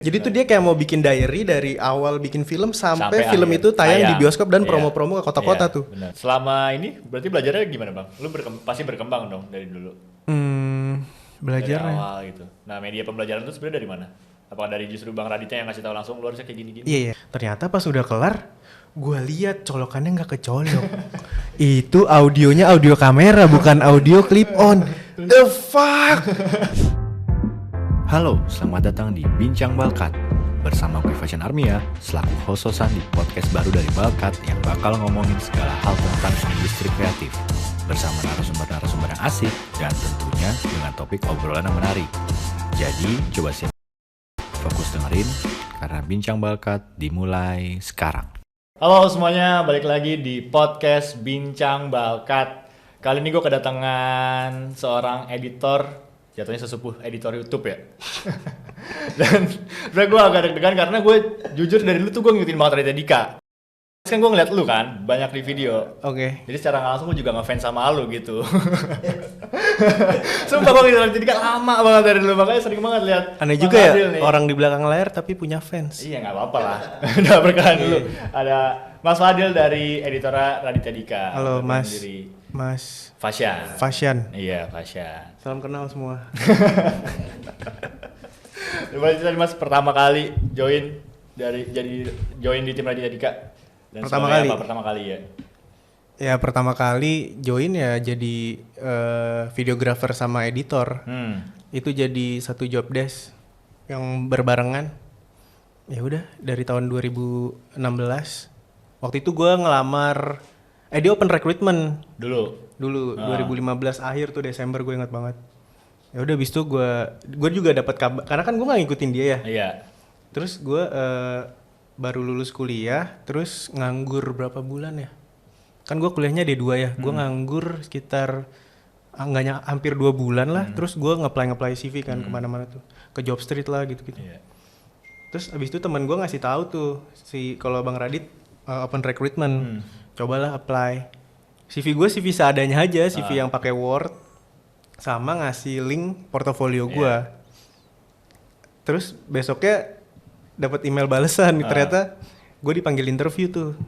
Jadi tuh dia kayak mau bikin diary dari awal bikin film sampai film akhir. itu tayang di bioskop dan Iya. promo-promo ke kota-kota Iya, tuh. benar. Selama ini berarti belajarnya gimana bang? Lu pasti berkembang dong dari dulu. Dari Belajarnya. awal gitu. Nah media pembelajaran itu sebenarnya dari mana? Apakah dari justru Bang Raditya yang ngasih tahu langsung lu harusnya kayak gini-gini? Iya. Ternyata pas udah kelar, gue lihat colokannya nggak kecolok. Itu audionya audio kamera bukan audio clip on. The fuck? Halo, selamat datang di Bincang Balkat. Bersama gue Fashion Armia, selaku host-hostan di podcast baru dari Balkat yang bakal ngomongin segala hal tentang industri kreatif. Bersama narasumber-narasumber yang asik dan tentunya dengan topik obrolan yang menarik. Jadi, coba siap fokus dengerin karena Bincang Balkat dimulai sekarang. Halo semuanya, balik lagi di podcast Bincang Balkat. Kali ini gue kedatangan seorang editor, jatuhnya sesepuh editor YouTube ya. Dan gue agak deg-degan karena gue jujur dari dulu tuh gue ngikutin banget Raditya Dika. Terus kan gue ngeliat lu kan, banyak di video. Oke. Jadi secara nggak langsung gue juga ngefans sama lu gitu. Sumpah gue ngikutin Raditya Dika lama banget dari dulu, makanya sering banget lihat. Aneh Bang juga ya, Adil nih. orang di belakang layar tapi punya fans. Iya nggak apa-apa lah. Udah berkenan dulu. Ada Mas Fadil dari editora Raditya Dika. Halo Berdiri Mas. sendiri. Mas Fashion. Fashion. Iya Fashion. Salam kenal semua. Berarti tadi Mas pertama kali join di tim Raditya Dika. Dan Pertama sebenarnya kali? Apa pertama kali ya? Ya pertama kali join ya jadi videographer sama editor. Itu jadi satu job desk yang berbarengan. Ya udah dari tahun 2016. Waktu itu gue ngelamar di open recruitment Dulu. 2015 akhir tuh Desember, gue ingat banget. Ya udah abis itu gue juga dapat kabar karena kan gue nggak ngikutin dia ya. Iya. Terus gue baru lulus kuliah, terus nganggur berapa bulan ya? Kan gue kuliahnya D2 ya, gue nganggur sekitar hampir 2 bulan lah. Terus gue nge-apply CV kan kemana-mana tuh, ke Jobstreet lah gitu-gitu. Iya. Terus abis itu teman gue ngasih tahu tuh kalau Bang Radit open recruitment, cobalah apply. CV gue CV seadanya aja, CV yang pakai Word, sama ngasih link portofolio gue. Terus besoknya dapat email balasan, ternyata gue dipanggil interview tuh.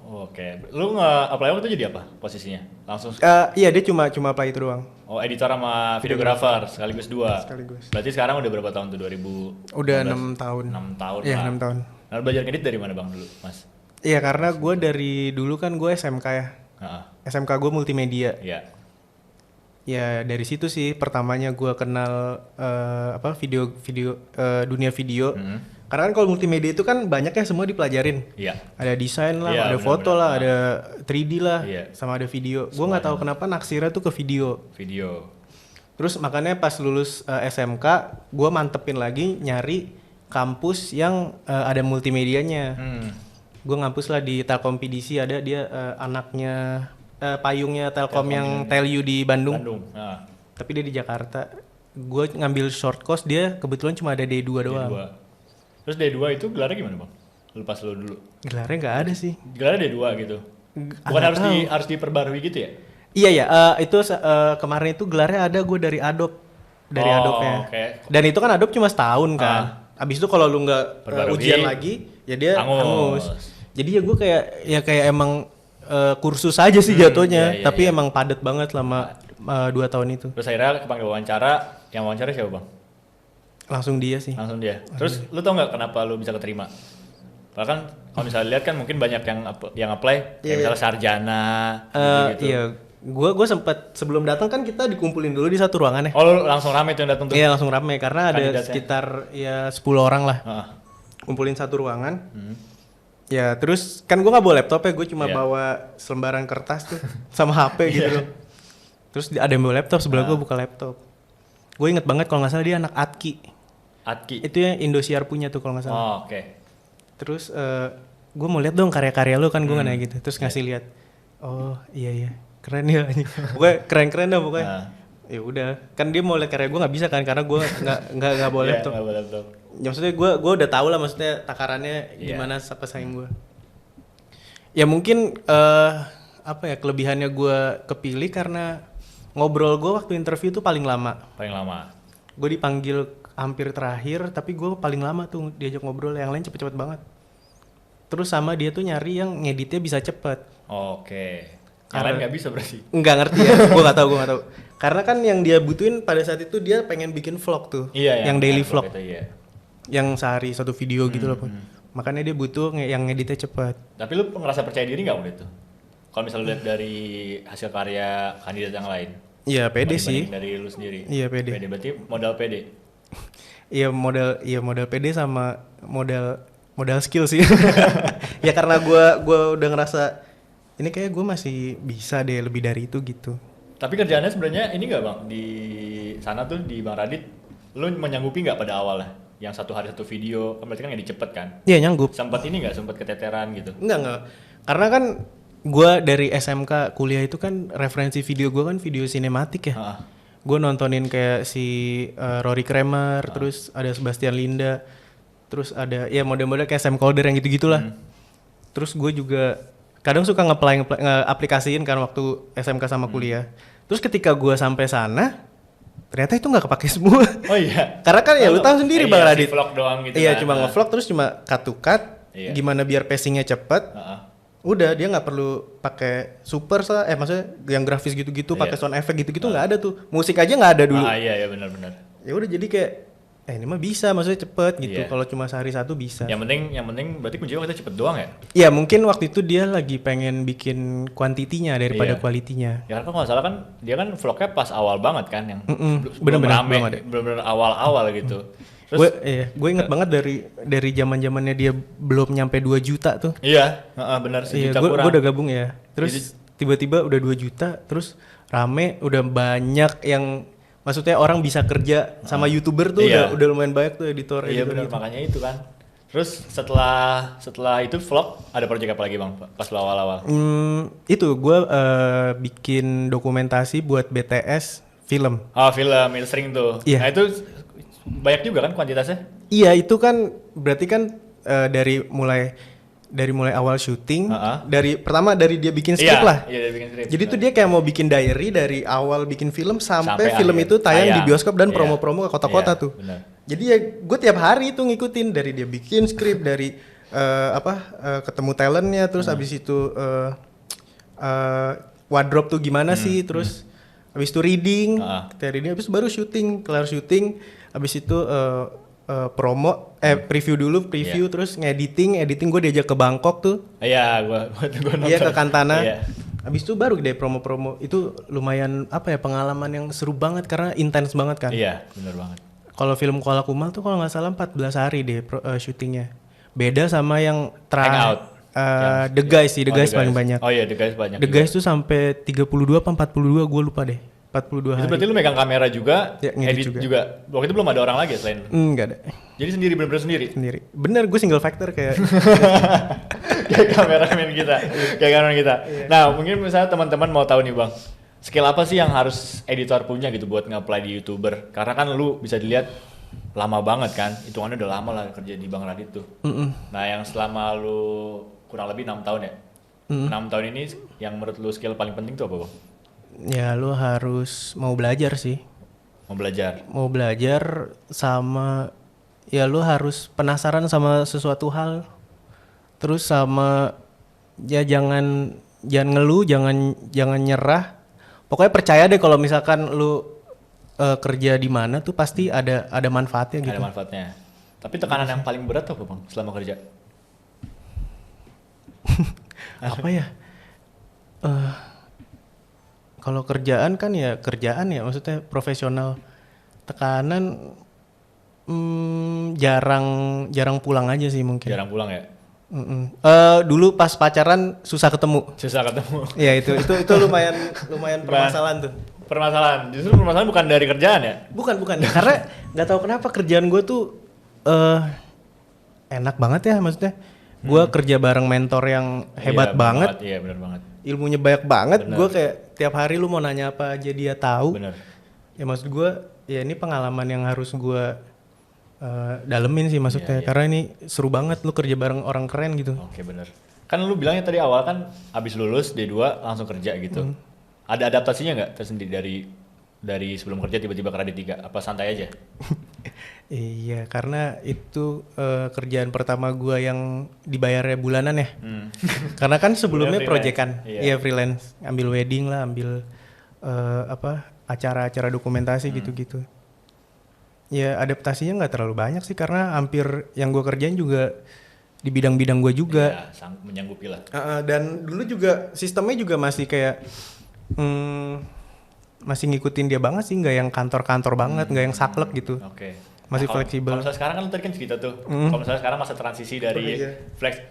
Oke. Lu nge-apply waktu itu jadi apa posisinya? Langsung. Iya dia cuma apply itu doang. Oh editor sama videographer sekaligus dua. Sekaligus. Berarti sekarang udah berapa tahun tuh 2000? Udah 6 tahun. 6 tahun Iya lah. 6 tahun. Nah, belajar ngedit dari mana bang dulu, Mas? Iya karena gue dari dulu kan gue SMK ya. SMK gue multimedia. Iya. Ya dari situ sih pertamanya gue kenal dunia video. Karena kan kalau multimedia itu kan banyak ya semua dipelajarin. Iya. Ada desain lah, Iya, ada foto benar-benar. lah, ada 3D lah, Iya. sama ada video. Gue nggak tahu kenapa naksirnya tuh ke video. Video. Terus makanya pas lulus SMK, gue mantepin lagi nyari kampus yang ada multimedianya. Gue ngampus lah di Telkom PDC, ada dia anaknya payungnya Telkom yang Telyu di Bandung. Tapi dia di Jakarta. Gue ngambil short course, dia kebetulan cuma ada D2 doang. D2. Terus D2 itu gelarnya gimana bang? Lu pas lu dulu. Gelarnya nggak ada sih. Gelarnya D2 gitu. Bukan harus diperbarui gitu ya? Iya ya, itu kemarin itu gelarnya ada gue dari Adobe. Dari Adobe-nya. Okay. Dan itu kan Adobe cuma setahun kan. Abis itu kalau lu nggak Perbarui, ujian lagi, ya dia hangus. Jadi ya gue kayak emang kursus aja sih jatuhnya. Iya, Tapi iya. emang padat banget selama 2 tahun itu. Terus akhirnya kepanggil wawancara, yang wawancara siapa bang? Langsung dia sih. Langsung dia. Terus lu tau nggak kenapa lu bisa keterima? Padahal kan kalau misalnya lihat kan mungkin banyak yang apply, kayak misalnya sarjana. Gitu. Iya, gue sempat sebelum datang kan kita dikumpulin dulu di satu ruangan ya. Oh lu langsung rame tuh yang datang tuh? Iya langsung rame karena ada Kandidatnya. sekitar ya 10 orang lah. Kumpulin satu ruangan. Ya terus kan gue nggak bawa laptop ya, gue cuma bawa selembaran kertas tuh sama HP gitu loh. Terus ada yang bawa laptop, sebelah gue buka laptop. Gue inget banget kalau nggak salah dia anak Atki. Itu yang Indosiar punya tuh kalau nggak salah. Oh, oke. Terus gue mau lihat dong karya-karya lu kan, gue nanya gitu. Terus ngasih lihat. Oh iya keren ya. Pokoknya keren-keren dah pokoknya. Ya udah, kan dia mau lihat karya gue nggak bisa kan karena gue nggak bawa laptop. Nggak bawa laptop. Ya maksudnya gue udah tahu lah maksudnya takarannya gimana pesaing gue. Ya mungkin kelebihannya gue kepilih karena ngobrol gue waktu interview tuh paling lama. Paling lama. Gue dipanggil hampir terakhir, tapi gue paling lama tuh diajak ngobrol, yang lain cepet-cepet banget. Terus sama dia tuh nyari yang ngeditnya bisa cepet. Oke. Yang Karena- lain nggak bisa berarti. Nggak ngerti ya, gue nggak tahu. Karena kan yang dia butuhin pada saat itu dia pengen bikin vlog tuh, Iya, yang daily vlog, itu, iya. yang sehari satu video gitu loh. Makanya dia butuh yang ngeditnya cepet. Tapi lu ngerasa percaya diri nggak waktu itu? Kalau misalnya lihat dari hasil karya kandidat yang lain. Iya pede sih. Dibanding dari lu sendiri. Iya pede. Berarti modal pede. Iya modal pede sama modal skill sih. Ya karena gua udah ngerasa ini kayak gue masih bisa deh lebih dari itu gitu. Tapi kerjaannya sebenarnya ini nggak bang, di sana tuh di Bang Radit, lu menyanggupi nggak pada awalnya? Yang satu hari satu video, kan berarti kan nggak dicepet kan? Iya nyanggup. Sempat ini nggak, sempat keteteran gitu? Enggak. Karena kan gue dari SMK kuliah itu kan referensi video gue kan video sinematik ya. Heeh. Gue nontonin kayak si Rory Kramer, terus ada Sebastian Linda, terus ada ya model-model kayak Sam Calder yang gitu-gitulah. Terus gue juga kadang suka nge-aplikasiin kan waktu SMK sama kuliah. Terus ketika gue sampai sana, ternyata itu nggak kepake semua. Oh iya. Karena kan ya lu tahu sendiri Bang Radit. Vlog doang gitu. Iya kan? cuma ngevlog terus cuma cut to cut. Iya. Gimana biar pacingnya cepet. Heeh. Udah dia nggak perlu pakai super lah. Maksudnya yang grafis gitu-gitu Iya. pakai sound effect gitu-gitu nggak ada tuh. Musik aja nggak ada dulu. Iya benar-benar. Ya udah jadi kayak ini mah bisa maksudnya cepet gitu. Iya. Kalau cuma sehari satu bisa. Yang penting berarti kuncinya kita cepet doang ya? Ya mungkin waktu itu dia lagi pengen bikin kuantitinya daripada Iya. kualitinya. Ya kan kalau nggak salah kan dia kan vlognya pas awal banget kan yang bener-bener rame, belum ada. bener-bener awal-awal gitu. Terus Gue inget banget dari zaman-zamannya dia belum nyampe 2 juta tuh. iya, benar Iya, sejuta kurang. gue udah gabung ya. Terus tiba-tiba udah 2 juta, terus rame, udah banyak yang maksudnya orang bisa kerja sama YouTuber tuh Iya. udah lumayan banyak tuh editor Iya benar gitu. makanya itu kan. Terus setelah itu vlog ada proyek apa lagi bang? Pas lo awal-awal. Itu gue bikin dokumentasi buat BTS film. Oh film itu sering tuh. Iya. Nah itu banyak juga kan kuantitasnya? Iya itu kan berarti kan dari mulai awal syuting, pertama dari dia bikin skrip lah. Iya dia bikin skrip. Jadi tuh dia kayak mau bikin diary dari awal bikin film sampai Sampai film akhir. itu tayang di Tayang. bioskop dan Iya. promo-promo ke kota-kota Iya, tuh. benar. Jadi ya gue tiap hari tuh ngikutin dari dia bikin skrip dari ketemu talentnya, terus abis itu wardrobe tuh gimana sih, terus abis itu reading, abis baru syuting, kelar syuting, abis itu promo, preview Iya. terus editing gue diajak ke Bangkok tuh. Iya gua nonton. Iya ke Kantana. Iya. Abis itu baru deh promo-promo. Itu lumayan pengalaman yang seru banget karena intens banget kan. Iya benar banget. Kalau film Kuala Kumal tuh kalau nggak salah 14 hari deh syutingnya. Beda sama yang Hangout. The Guys sih, The Guys paling banyak. Oh iya The Guys banyak. The Guys tuh sampai 32 apa 42 gue lupa deh. 42 Itu hari. berarti lu megang kamera juga, Ya, ngedit edit juga. juga. Waktu itu belum ada orang lagi ya selain lu? Enggak ada. Jadi sendiri bener-bener sendiri? Sendiri. Bener gue single factor kayak Kayak kameramen kita. Kayak kameramen kita. Nah mungkin misalnya teman-teman mau tahu nih bang, skill apa sih yang harus editor punya gitu buat nge-apply di YouTuber? Karena kan lu bisa dilihat lama banget kan, hitungannya udah lama lah kerja di Bang Radit tuh. Nah yang selama lu kurang lebih 6 tahun ya? 6 tahun ini yang menurut lu skill paling penting tuh apa bang? ya lu harus mau belajar sih. Mau belajar? Mau belajar sama ya lu harus penasaran sama sesuatu hal. Terus sama ya jangan ngeluh, jangan nyerah. Pokoknya percaya deh kalau misalkan lu kerja di mana tuh pasti ada manfaatnya gitu. Ada manfaatnya. Tapi tekanan yang paling berat apa bang selama kerja? Apa ya? Kalau kerjaan kan ya kerjaan ya, maksudnya profesional. Tekanan jarang pulang aja sih mungkin. Jarang pulang ya? Dulu pas pacaran susah ketemu. Susah ketemu. Ya itu lumayan permasalahan tuh. Permasalahan, justru permasalahan bukan dari kerjaan ya? Bukan karena nggak tahu kenapa kerjaan gue tuh enak banget ya, maksudnya gue kerja bareng mentor yang hebat banget. Iya benar banget. Ilmunya banyak banget. Gue kayak tiap hari lu mau nanya apa aja dia tahu. Bener. Ya maksud gue ya ini pengalaman yang harus gue dalemin sih maksudnya. Iya. Karena ini seru banget lu kerja bareng orang keren gitu. Oke bener. Kan lu bilangnya tadi awal kan abis lulus D2 langsung kerja gitu. Ada adaptasinya nggak tersendiri dari dari sebelum kerja tiba-tiba ke Radit 3? Apa santai aja? Iya, karena itu kerjaan pertama gua yang dibayarnya bulanan ya. Karena kan sebelumnya Freelance. proyekan, Iya. iya freelance, ambil wedding lah, ambil acara-acara dokumentasi gitu-gitu. Ya adaptasinya nggak terlalu banyak sih karena hampir yang gua kerjain juga di bidang-bidang gua juga. Iya, menyanggupi lah. Dan dulu juga sistemnya juga masih kayak masih ngikutin dia banget sih, nggak yang kantor-kantor banget, nggak yang saklek gitu. Oke. Masih fleksibel. Kalau misalnya sekarang kan lu tadi kan cerita tuh. Kalau misalnya sekarang masa transisi dari Iya.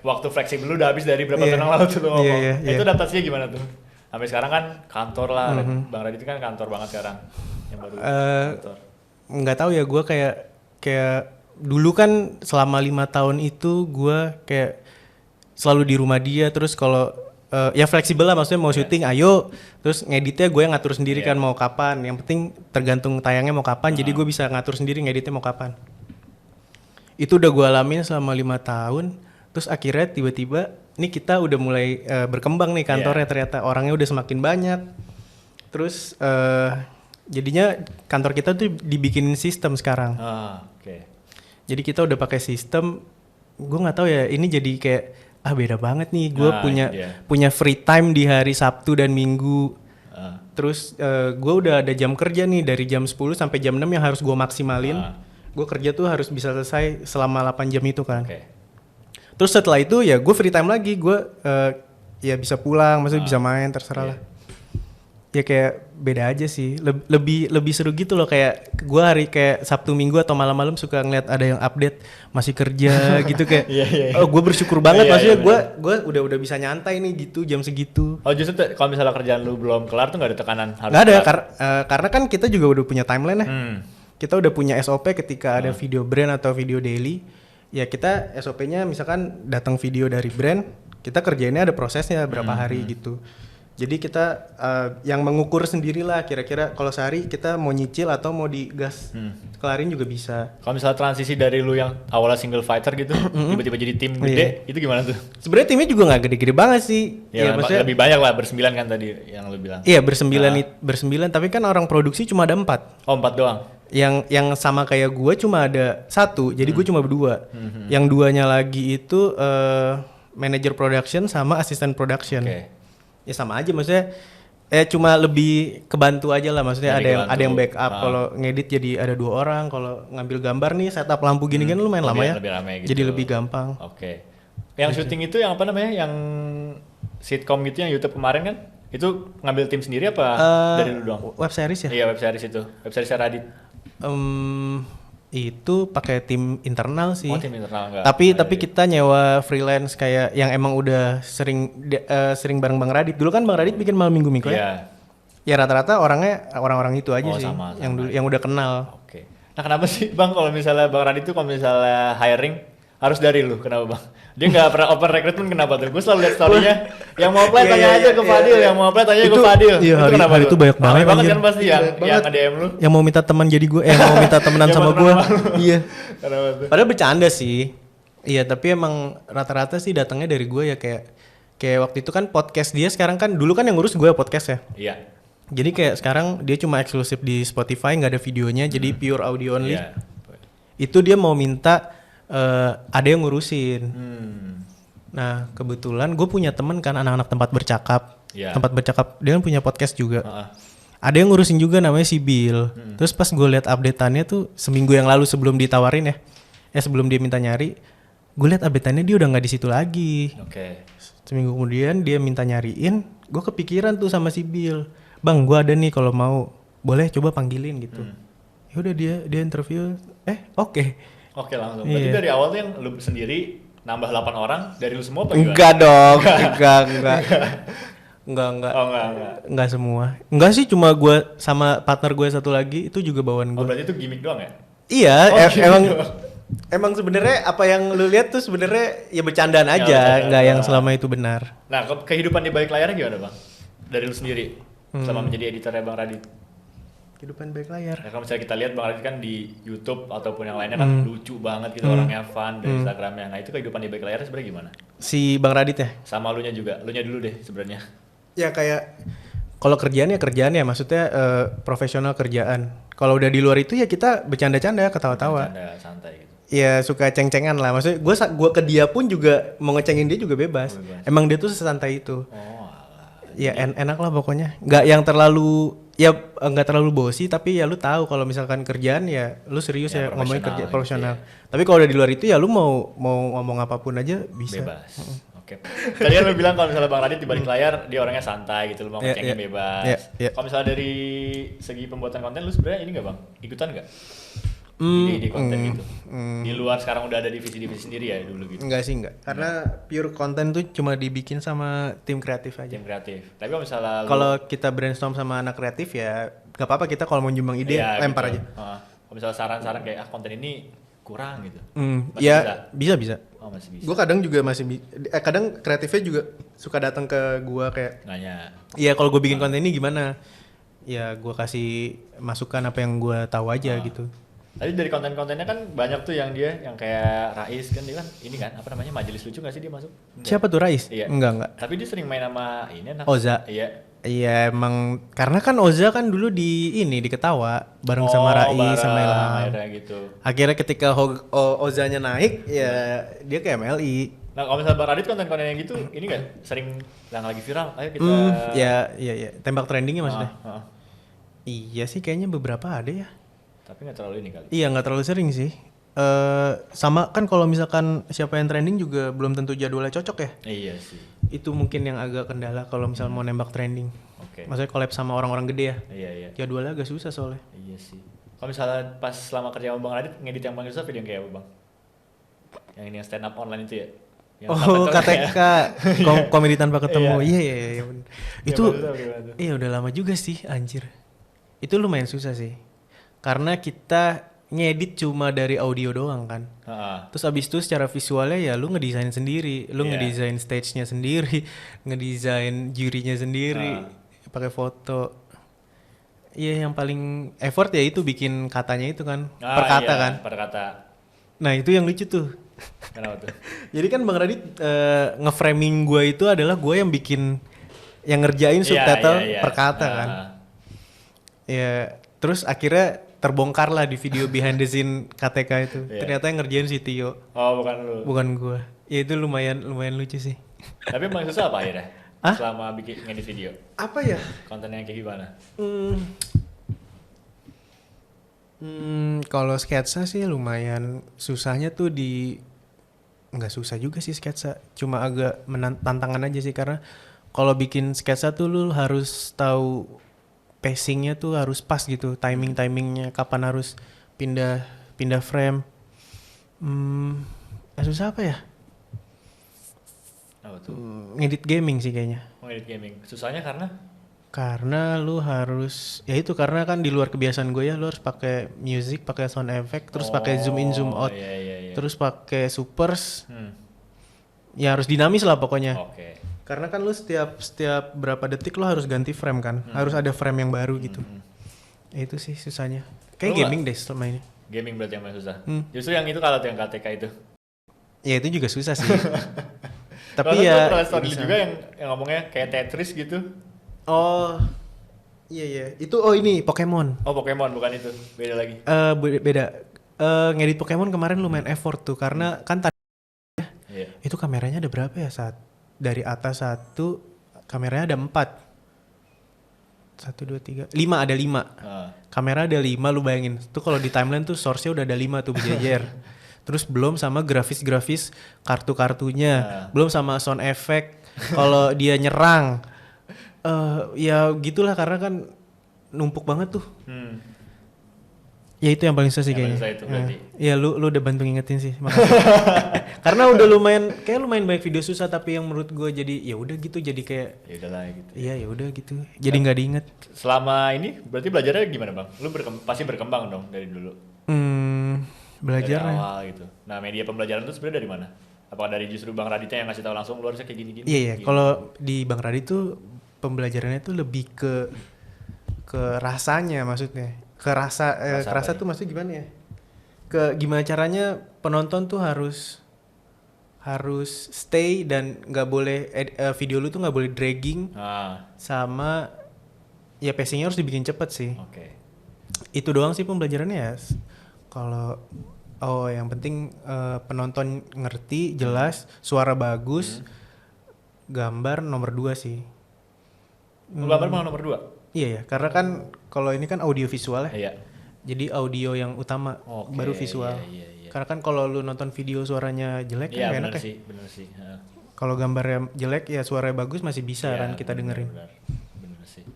waktu fleksibel lu udah habis dari berapa Iya. tahun yang lalu tuh lu ngomong. Iya, iya, Itu iya. adaptasinya gimana tuh? Sampai sekarang kan kantor lah. Bang Radit itu kan kantor banget sekarang. Yang baru kantor. Nggak tahu ya, gue kayak dulu kan selama 5 tahun itu gue kayak selalu di rumah dia, terus kalau ya fleksibel lah, maksudnya mau syuting ayo, terus ngeditnya gue yang ngatur sendiri kan mau kapan, yang penting tergantung tayangnya mau kapan, jadi gue bisa ngatur sendiri ngeditnya mau kapan. Itu udah gue alamin selama 5 tahun, terus akhirnya tiba-tiba nih kita udah mulai berkembang nih kantornya, ternyata orangnya udah semakin banyak, terus jadinya kantor kita tuh dibikinin sistem sekarang. Oke. Jadi kita udah pakai sistem, gue nggak tahu ya, ini jadi kayak beda banget nih, gue punya free time di hari Sabtu dan Minggu. Terus gue udah ada jam kerja nih dari jam 10 sampai jam 6 yang harus gue maksimalin. Gue kerja tuh harus bisa selesai selama 8 jam itu kan. Terus setelah itu ya gue free time lagi, gue ya bisa pulang, maksudnya bisa main, terserah lah. Ya kayak beda aja sih, lebih seru gitu loh, kayak gue hari kayak Sabtu Minggu atau malam-malam suka ngeliat ada yang update masih kerja gitu kayak, oh gue bersyukur banget, maksudnya gue udah bisa nyantai nih gitu jam segitu. Oh justru kalau misalnya kerjaan lu belum kelar tuh nggak ada tekanan harus Nggak ada, karena kan kita juga udah punya timeline ya, kita udah punya SOP ketika ada video brand atau video daily, ya kita SOP-nya misalkan datang video dari brand, kita kerjainnya ada prosesnya berapa hari gitu. Jadi kita yang mengukur sendirilah kira-kira kalau sehari kita mau nyicil atau mau digas kelarin juga bisa. Kalau misalnya transisi dari lu yang awalnya single fighter gitu, tiba-tiba jadi tim gede, itu gimana tuh? Sebenarnya timnya juga nggak gede-gede banget sih. Ya, maksudnya lebih banyak lah, bersembilan kan tadi yang lu bilang. Iya bersembilan, tapi kan orang produksi cuma ada 4. Oh 4 doang? Yang sama kayak gue cuma ada 1, jadi gue cuma berdua. Yang 2-nya lagi itu manager production sama asisten production. Ya sama aja, maksudnya cuma lebih kebantu aja lah, maksudnya Jadi ada yang backup. Kalau ngedit jadi ada 2 orang, kalau ngambil gambar nih setup lampu gini kan lumayan lama ya. Lebih rame gitu. Jadi lebih gampang. Oke. Yang syuting itu yang apa namanya? Yang sitcom gitu yang YouTube kemarin kan? Itu ngambil tim sendiri apa dari lu doang? Web series ya? Iya, web series itu. Web series Radit. Itu pakai tim internal sih. Oh, tim internal enggak. Tapi kita nyewa freelance kayak yang emang udah sering bareng Bang Radit. Dulu kan Bang Radit bikin malam minggu-minggu ya. Ya rata-rata orang-orang itu aja sih sama yang udah kenal. Oke. Nah, kenapa sih Bang kalau misalnya Bang Radit itu kalau misalnya hiring harus dari lu? Kenapa Bang? Dia nggak pernah open recruitment, kenapa tuh? Gue selalu lihat story-nya. Yang mau apply tanya aja ke Fadil, yang mau apply tanya ke Fadil. Iya, hari itu banyak banget. Banget kan pasti yang nge-DM lu. Yang mau minta teman jadi gue, mau minta temenan sama gue. Iya. Kenapa tuh? Padahal bercanda sih. Iya, tapi emang rata-rata sih datangnya dari gue ya, kayak waktu itu kan podcast dia sekarang kan, dulu kan yang ngurus gue podcast ya. Iya. Jadi kayak sekarang dia cuma eksklusif di Spotify, nggak ada videonya, jadi pure audio only. Iya. Itu dia mau minta ada yang ngurusin. Nah kebetulan gue punya temen kan, anak-anak tempat bercakap. Tempat bercakap dia kan punya podcast juga. Ada yang ngurusin juga namanya si Bill. Terus pas gue liat updateannya tuh seminggu yang lalu sebelum ditawarin ya, sebelum dia minta nyari, gue liat updateannya dia udah nggak di situ lagi. Seminggu kemudian dia minta nyariin, gue kepikiran tuh sama si Bill, Bang gue ada nih kalau mau, boleh coba panggilin gitu. Ya udah dia interview, Oke langsung. Berarti dari awal tuh yang lu sendiri nambah 8 orang dari lu semua apa gimana? Enggak dong, enggak. Oh enggak. Enggak semua. Enggak sih, cuma gue sama partner gue satu lagi itu juga bawaan gue. Oh berarti itu gimmick doang ya? Iya, emang sebenarnya apa yang lu lihat tuh sebenarnya ya bercandaan aja, enggak yang selama itu benar. Nah, kehidupan di balik layarnya gimana, Bang? Dari lu sendiri selama menjadi editornya Bang Radit. Kehidupan balik layar. Nah, kalau misalnya kita lihat Bang Radit kan di YouTube ataupun yang lainnya kan lucu banget gitu, orangnya fun dari Instagramnya. Nah, itu kehidupan di balik layarnya sebenarnya gimana? Si Bang Radit ya? Sama lunya juga. Lunya dulu deh sebenarnya. Ya kayak Kalau kerjaan ya maksudnya profesional kerjaan. Kalau udah di luar itu ya kita bercanda-canda, ketawa-tawa. Bercanda santai gitu. Ya suka ceng-cengan lah. Maksudnya gua ke dia pun juga mau ngecengin dia juga bebas. Emang dia tuh sesantai itu. Oh, alah. Ya enak lah pokoknya. Nggak yang terlalu nggak terlalu bosi, tapi ya lu tahu kalau misalkan kerjaan ya lu serius ya ngomongin kerja gitu profesional. Tapi kalau udah di luar itu ya lu mau ngomong apapun aja bisa. Bebas. Oke. Tadi kan lu bilang kalau misalnya Bang Radit di balik layar dia orangnya santai gitu, lu mau ngecengin bebas. Kalau misalnya dari segi pembuatan konten lu sebenarnya ini nggak Bang? Ikutan nggak? Ide-ide konten gitu. Di luar sekarang udah ada divisi-divisi sendiri ya dulu gitu. Enggak sih enggak. Karena pure konten tuh cuma dibikin sama tim kreatif aja. Tim kreatif. Tapi kalau misalnya Kalau kita brainstorm sama anak kreatif ya nggak apa-apa, kita kalau mau nyumbang ide lempar gitu aja. Kalau misalnya saran-saran kayak konten ini kurang gitu. Masih bisa. Oh, masih bisa. Gue kadang juga kadang kreatifnya juga suka datang ke gue kayak Nanya. iya kalau gue bikin konten ini gimana, ya gue kasih masukan apa yang gue tahu aja gitu. Tadi dari konten-kontennya kan banyak tuh yang dia yang kayak Rais kan, dia kan ini kan apa namanya majelis lucu nggak sih dia masuk? Enggak. Siapa tuh Rais? Iya. Enggak. Tapi dia sering main sama ini anak. Oza. Iya emang karena kan Oza kan dulu di Ketawa bareng sama Rais sama Ilham. Akhirnya gitu. Akhirnya ketika Ozanya naik ya dia ke MLI. Nah kalau misalnya Bang Radit konten-konten yang gitu ini kan sering yang lagi viral, ayo kita. Iya tembak trendingnya maksudnya. Iya sih kayaknya beberapa ada ya. Tapi nggak terlalu ini kali. Iya nggak terlalu sering sih. Sama kan kalau misalkan siapa yang trending juga belum tentu jadwalnya cocok ya. Iya sih. Itu mungkin yang agak kendala kalau misal mau nembak trending. Oke. Maksudnya collab sama orang-orang gede ya. Iya. Jadwalnya agak susah soalnya. Iya sih. Kalau misalnya pas selama kerja sama Bang Radit ngedit yang paling susah video yang kayak apa Bang? Yang ini yang stand up online itu ya? Yang KTK komedi tanpa ketemu. Iya. Itu iya udah lama juga sih anjir. Itu lumayan susah sih. Karena kita ngedit cuma dari audio doang kan. Terus abis itu secara visualnya ya lu ngedesain sendiri, lu ngedesain stage-nya sendiri, ngedesain jurinya sendiri, pakai foto. Iya yang paling effort ya itu bikin katanya itu kan, per kata kan. Per kata. Nah itu yang lucu tuh. Kenapa tuh? Jadi kan Bang Radit nge-framing gue itu adalah gue yang bikin, yang ngerjain subtitle per kata kan. Ya terus akhirnya terbongkar lah di video behind the scene KTK itu. Ternyata yang ngerjain si Tio. Oh bukan lu. Bukan gua. Ya itu lumayan lucu sih. Tapi emang susah apa akhirnya? Selama bikin ngedit video. Apa ya? Kontennya kayak gimana? Kalau sketsa sih lumayan susahnya tuh nggak susah juga sih sketsa. Cuma agak tantangan aja sih karena kalau bikin sketsa tuh lu harus tahu pacingnya tuh harus pas gitu, timingnya kapan harus pindah frame. Susah apa ya? Apa tuh? Ngedit gaming sih kayaknya. Ngedit gaming. Susahnya karena? Karena lu harus, ya itu karena kan di luar kebiasaan gue ya, lu harus pakai music, pakai sound effect, terus pakai zoom in zoom out, terus pakai supers. Ya harus dinamis lah pokoknya. Karena kan lu setiap berapa detik lu harus ganti frame kan, harus ada frame yang baru gitu. Ya itu sih susahnya. Kayak gaming deh selama ini. Gaming berarti yang paling susah. Justru yang itu kalau yang KTK itu. Ya itu juga susah sih. Tapi ya story juga yang ngomongnya kayak Tetris gitu. Oh. Iya. Itu ini Pokemon. Oh, Pokemon bukan itu. Beda lagi. Beda. Ngedit Pokemon kemarin lumayan effort tuh karena kan tadi itu kameranya ada berapa ya dari atas 1, kameranya ada 4. 1, 2, 3, 5 ada 5. Kamera ada 5, lu bayangin. Tuh kalau di timeline tuh source-nya udah ada 5 tuh berjejer. Terus belum sama grafis kartu-kartunya, belum sama sound effect. Kalau dia nyerang, ya gitulah karena kan numpuk banget tuh. Ya itu yang paling susah sih kayaknya. Ya lu udah bantu ngingetin sih. Karena udah lumayan banyak video susah tapi yang menurut gue jadi ya udah gitu, jadi kayak ya udahlah gitu. Iya ya udah gitu. Jadi nggak diinget. Selama ini berarti belajarnya gimana Bang? Lu pasti berkembang dong dari dulu. Belajar dari awal gitu. Nah, media pembelajaran itu sebenarnya dari mana? Apakah dari justru Bang Raditnya yang ngasih tahu langsung lu harusnya kayak gini-gini? Iya, kalau di Bang Radit tuh pembelajarannya tuh lebih ke rasanya maksudnya. Kerasa tuh maksudnya gimana ya? Gimana caranya penonton tuh harus stay dan nggak boleh video lu tuh nggak boleh dragging sama ya pacingnya harus dibikin cepet sih. Oke. Itu doang sih pembelajarannya ya. Kalau yang penting penonton ngerti, jelas, suara bagus, gambar nomor 2 sih. Gambar malah nomor 2? Iya ya, karena kan kalau ini kan audio visual ya. Iya. Jadi audio yang utama, Oke, baru visual. iya. Karena kan kalau lu nonton video suaranya jelek Iya, kan enak bener ya. sih. Heeh. Kalau gambarnya jelek ya suaranya bagus masih bisa Iya, kan kita dengerin. Bener sih.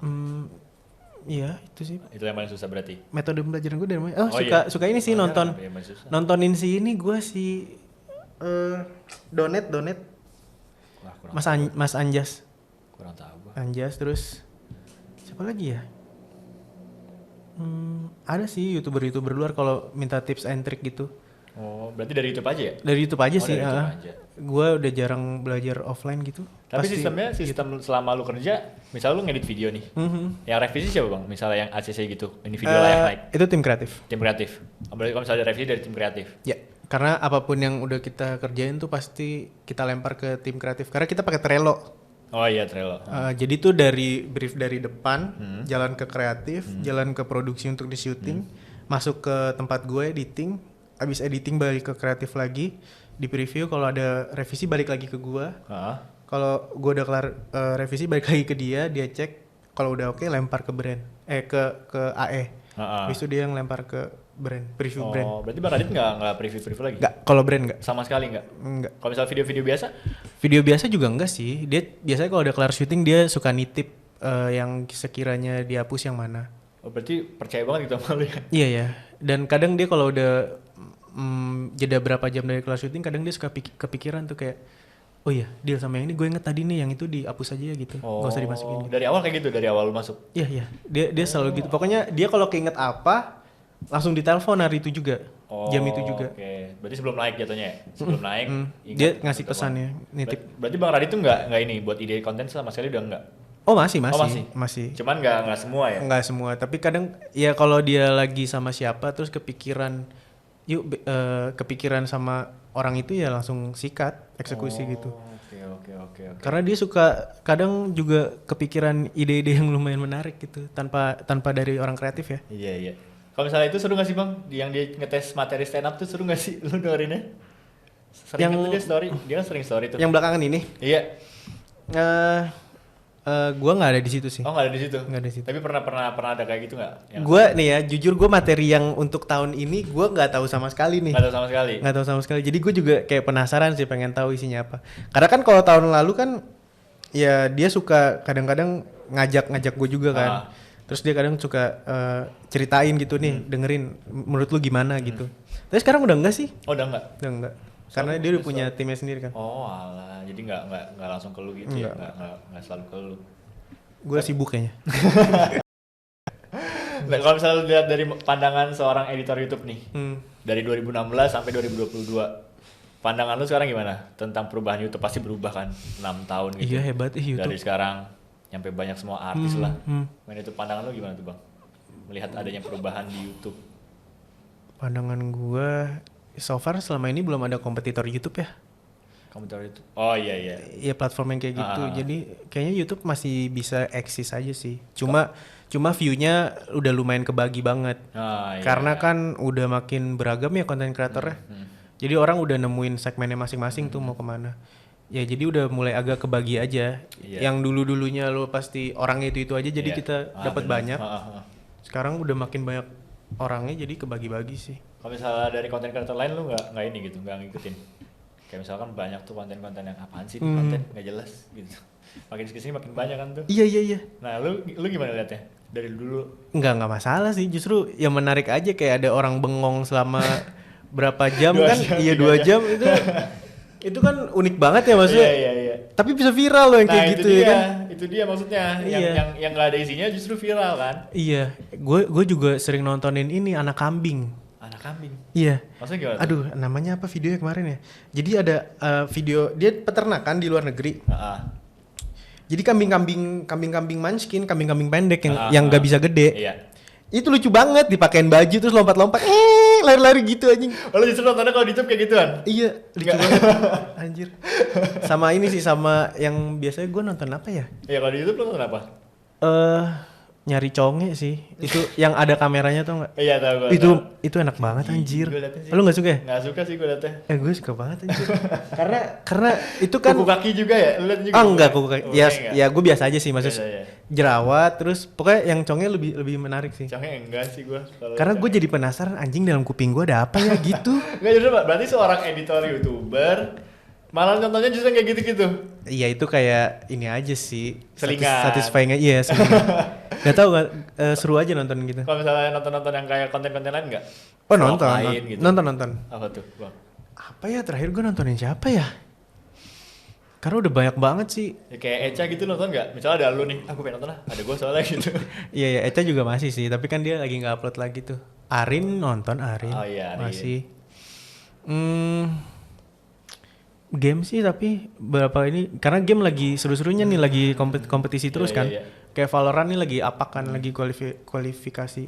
Iya itu sih. Itu yang paling susah berarti. Metode pembelajaran gue dari mana? Suka ini sih Wajar, nonton. tapi yang paling susah. Nontonin si ini gue si Donet Wah, kurang Mas Anjas. kurang tahu gua. Anjas terus siapa lagi ya? Ada sih YouTuber luar kalau minta tips and trick gitu. Oh, berarti dari YouTube aja ya? Dari YouTube aja Oh, sih. dari YouTube aja. Gue udah jarang belajar offline gitu. Tapi Pasti- sistem selama lu kerja, misal lu ngedit video nih. Yang revisi siapa bang? Misalnya yang ACC gitu, ini video layak naik. Itu tim kreatif. Tim kreatif. Berarti kalau misalnya revisi dari tim kreatif. Ya, karena apapun yang udah kita kerjain tuh pasti kita lempar ke tim kreatif. Karena kita pakai Trello. Oh iya, Trello. Jadi tuh dari brief dari depan, jalan ke kreatif, jalan ke produksi untuk di syuting, masuk ke tempat gue editing, abis editing balik ke kreatif lagi, di preview kalau ada revisi balik lagi ke gue. Heeh. Kalau gue udah kelar revisi balik lagi ke dia cek, kalau udah oke lempar ke brand, ke AE. Habis itu dia yang lempar ke brand, preview brand. Oh, berarti Bang Radit nggak preview lagi? Enggak, kalau brand enggak. Sama sekali nggak? Enggak. Kalau misal video-video biasa? Video biasa juga enggak sih. Dia biasanya kalau udah kelar syuting dia suka nitip yang sekiranya dihapus yang mana. Oh, berarti percaya banget gitu sama lu ya? Iya ya. Dan kadang dia kalau udah jeda berapa jam dari kelar syuting, kadang dia suka kepikiran tuh kayak, oh iya deal sama yang ini gue inget tadi nih yang itu dihapus aja gitu, nggak usah dimasukin. Dari awal kayak gitu, dari awal lu masuk? Iya iya. Dia selalu gitu. Pokoknya dia kalau keinget apa langsung ditelepon hari itu juga, jam itu juga. Oke, berarti sebelum naik jatuhnya ya? Sebelum naik, ingat Dia ngasih telepon. pesannya, nitip. Berarti Bang Radit tuh nggak ini buat ide konten sama sekali udah nggak? Oh masih. Cuman nggak semua ya? Enggak semua, tapi kadang ya kalau dia lagi sama siapa terus kepikiran kepikiran sama orang itu ya langsung sikat, eksekusi gitu. Oke. Karena dia suka kadang juga kepikiran ide-ide yang lumayan menarik gitu tanpa dari orang kreatif ya. Iya. Kalau misalnya itu seru nggak sih Bang? Yang dia ngetes materi stand up tuh seru nggak sih? Lu dengerinnya? Sering Yang- itu dia story, dia kan sering story tuh. Yang belakangan ini Iya. gua nggak ada di situ sih. Oh nggak ada di situ? Nggak ada di situ. Tapi pernah ada kayak gitu nggak? Yang Gua nih ya, jujur gue materi yang untuk tahun ini gua nggak tahu sama sekali nih. nggak tahu sama sekali. Nggak tahu sama sekali. Jadi gue juga kayak penasaran sih, pengen tahu isinya apa. Karena kan kalau tahun lalu kan ya dia suka kadang-kadang ngajak gue juga kan. Terus dia kadang suka ceritain gitu nih, dengerin menurut lu gimana gitu. Tapi sekarang udah enggak sih? Oh udah nggak? Udah enggak. Karena dia udah punya timnya sendiri kan. Oh alah, jadi nggak langsung ke lu gitu ya? Nggak selalu ke lu. Gue sibuk kayaknya. Nah, kalau misalnya lihat dari pandangan seorang editor YouTube nih, dari 2016 sampai 2022, pandangan lu sekarang gimana tentang perubahan YouTube? Pasti berubah kan, 6 tahun gitu. Iya hebat YouTube. Dari sekarang nyampe banyak semua artis lah. Main itu pandangan lu gimana tuh Bang? Melihat adanya perubahan di YouTube. Pandangan gue so far selama ini belum ada kompetitor YouTube ya. Komentar itu. Oh iya. Ya platform yang kayak gitu. Jadi kayaknya YouTube masih bisa eksis aja sih. Cuma view-nya udah lumayan kebagi banget. Iya. Karena kan udah makin beragam ya konten kreatornya. Jadi orang udah nemuin segmennya masing-masing tuh mau kemana. Ya jadi udah mulai agak kebagi aja. Iya. Yang dulu-dulunya lo pasti orangnya itu aja jadi kita dapat banyak. Sekarang udah makin banyak orangnya jadi kebagi-bagi sih. Kalau misalnya dari konten kreator lain lu nggak ini gitu, nggak ngikutin. Kayak misalkan banyak tuh konten-konten yang apaan sih nih konten nggak jelas gitu. Makin kesini makin banyak kan tuh. Iya. Nah lu gimana liatnya dari dulu? Nggak masalah sih, justru yang menarik aja kayak ada orang bengong selama berapa jam kan, 2 jam itu kan unik banget ya maksudnya. Iya. Tapi bisa viral loh yang kayak gitu ya kan. Itu dia maksudnya. Iya. Yang nggak ada isinya justru viral kan. Iya, gue juga sering nontonin ini anak kambing. Anak kambing. Iya. Maksudnya gimana? Aduh, namanya apa videonya kemarin ya? Jadi ada video dia peternakan di luar negeri. Jadi kambing-kambing munchkin, kambing-kambing pendek yang nggak bisa gede. Iya. Itu lucu banget, dipakein baju terus lompat-lompat, lari-lari gitu anjing. Lo justru nontonnya kalau di YouTube kayak gituan? Iya, lucu banget. Anjir. Sama ini sih, sama yang biasanya gue nonton apa ya? Iya, kalau di YouTube lo nonton apa? nyari conge sih. Itu yang ada kameranya tuh nggak? Iya tahu gue. Itu enak banget anjir. Gua liatnya sih. Lu nggak suka ya? Nggak suka sih gue liatnya. Gue suka banget anjir. karena itu kan Kuku kaki juga ya? Lu liat juga? enggak kuku kaki. Oh, Ya enggak. ya gue biasa aja sih maksudnya Biasa ya. jerawat terus pokoknya yang conge lebih menarik sih. Conge enggak sih gue. Karena gue jadi penasaran anjing dalam kuping gue ada apa ya gitu. Enggak jadi berarti seorang editor YouTuber malah nontonnya justru kayak gitu-gitu. Iya itu kayak ini aja sih. Selingan. Satisfying aja. Iya selingan. Gak tau gak seru aja nonton gitu. Kalau misalnya nonton-nonton yang kayak konten-konten lain enggak? Oh Vlog nonton. lain gitu. Nonton. Apa tuh, Bang? Apa ya terakhir gue nontonin siapa ya? Karena udah banyak banget sih. Ya, kayak Eca gitu nonton nggak? Misalnya ada lu nih, aku pengen nonton lah, ada gue soalnya gitu. Iya ya Eca juga masih sih. Tapi kan dia lagi nggak upload lagi tuh. Arin nonton Arin. Oh iya, Arin. Masih. Game sih tapi berapa ini karena game lagi seru-serunya nih lagi kompetisi terus Iya, kan. iya. Kayak Valorant nih lagi apakan lagi kualifikasi.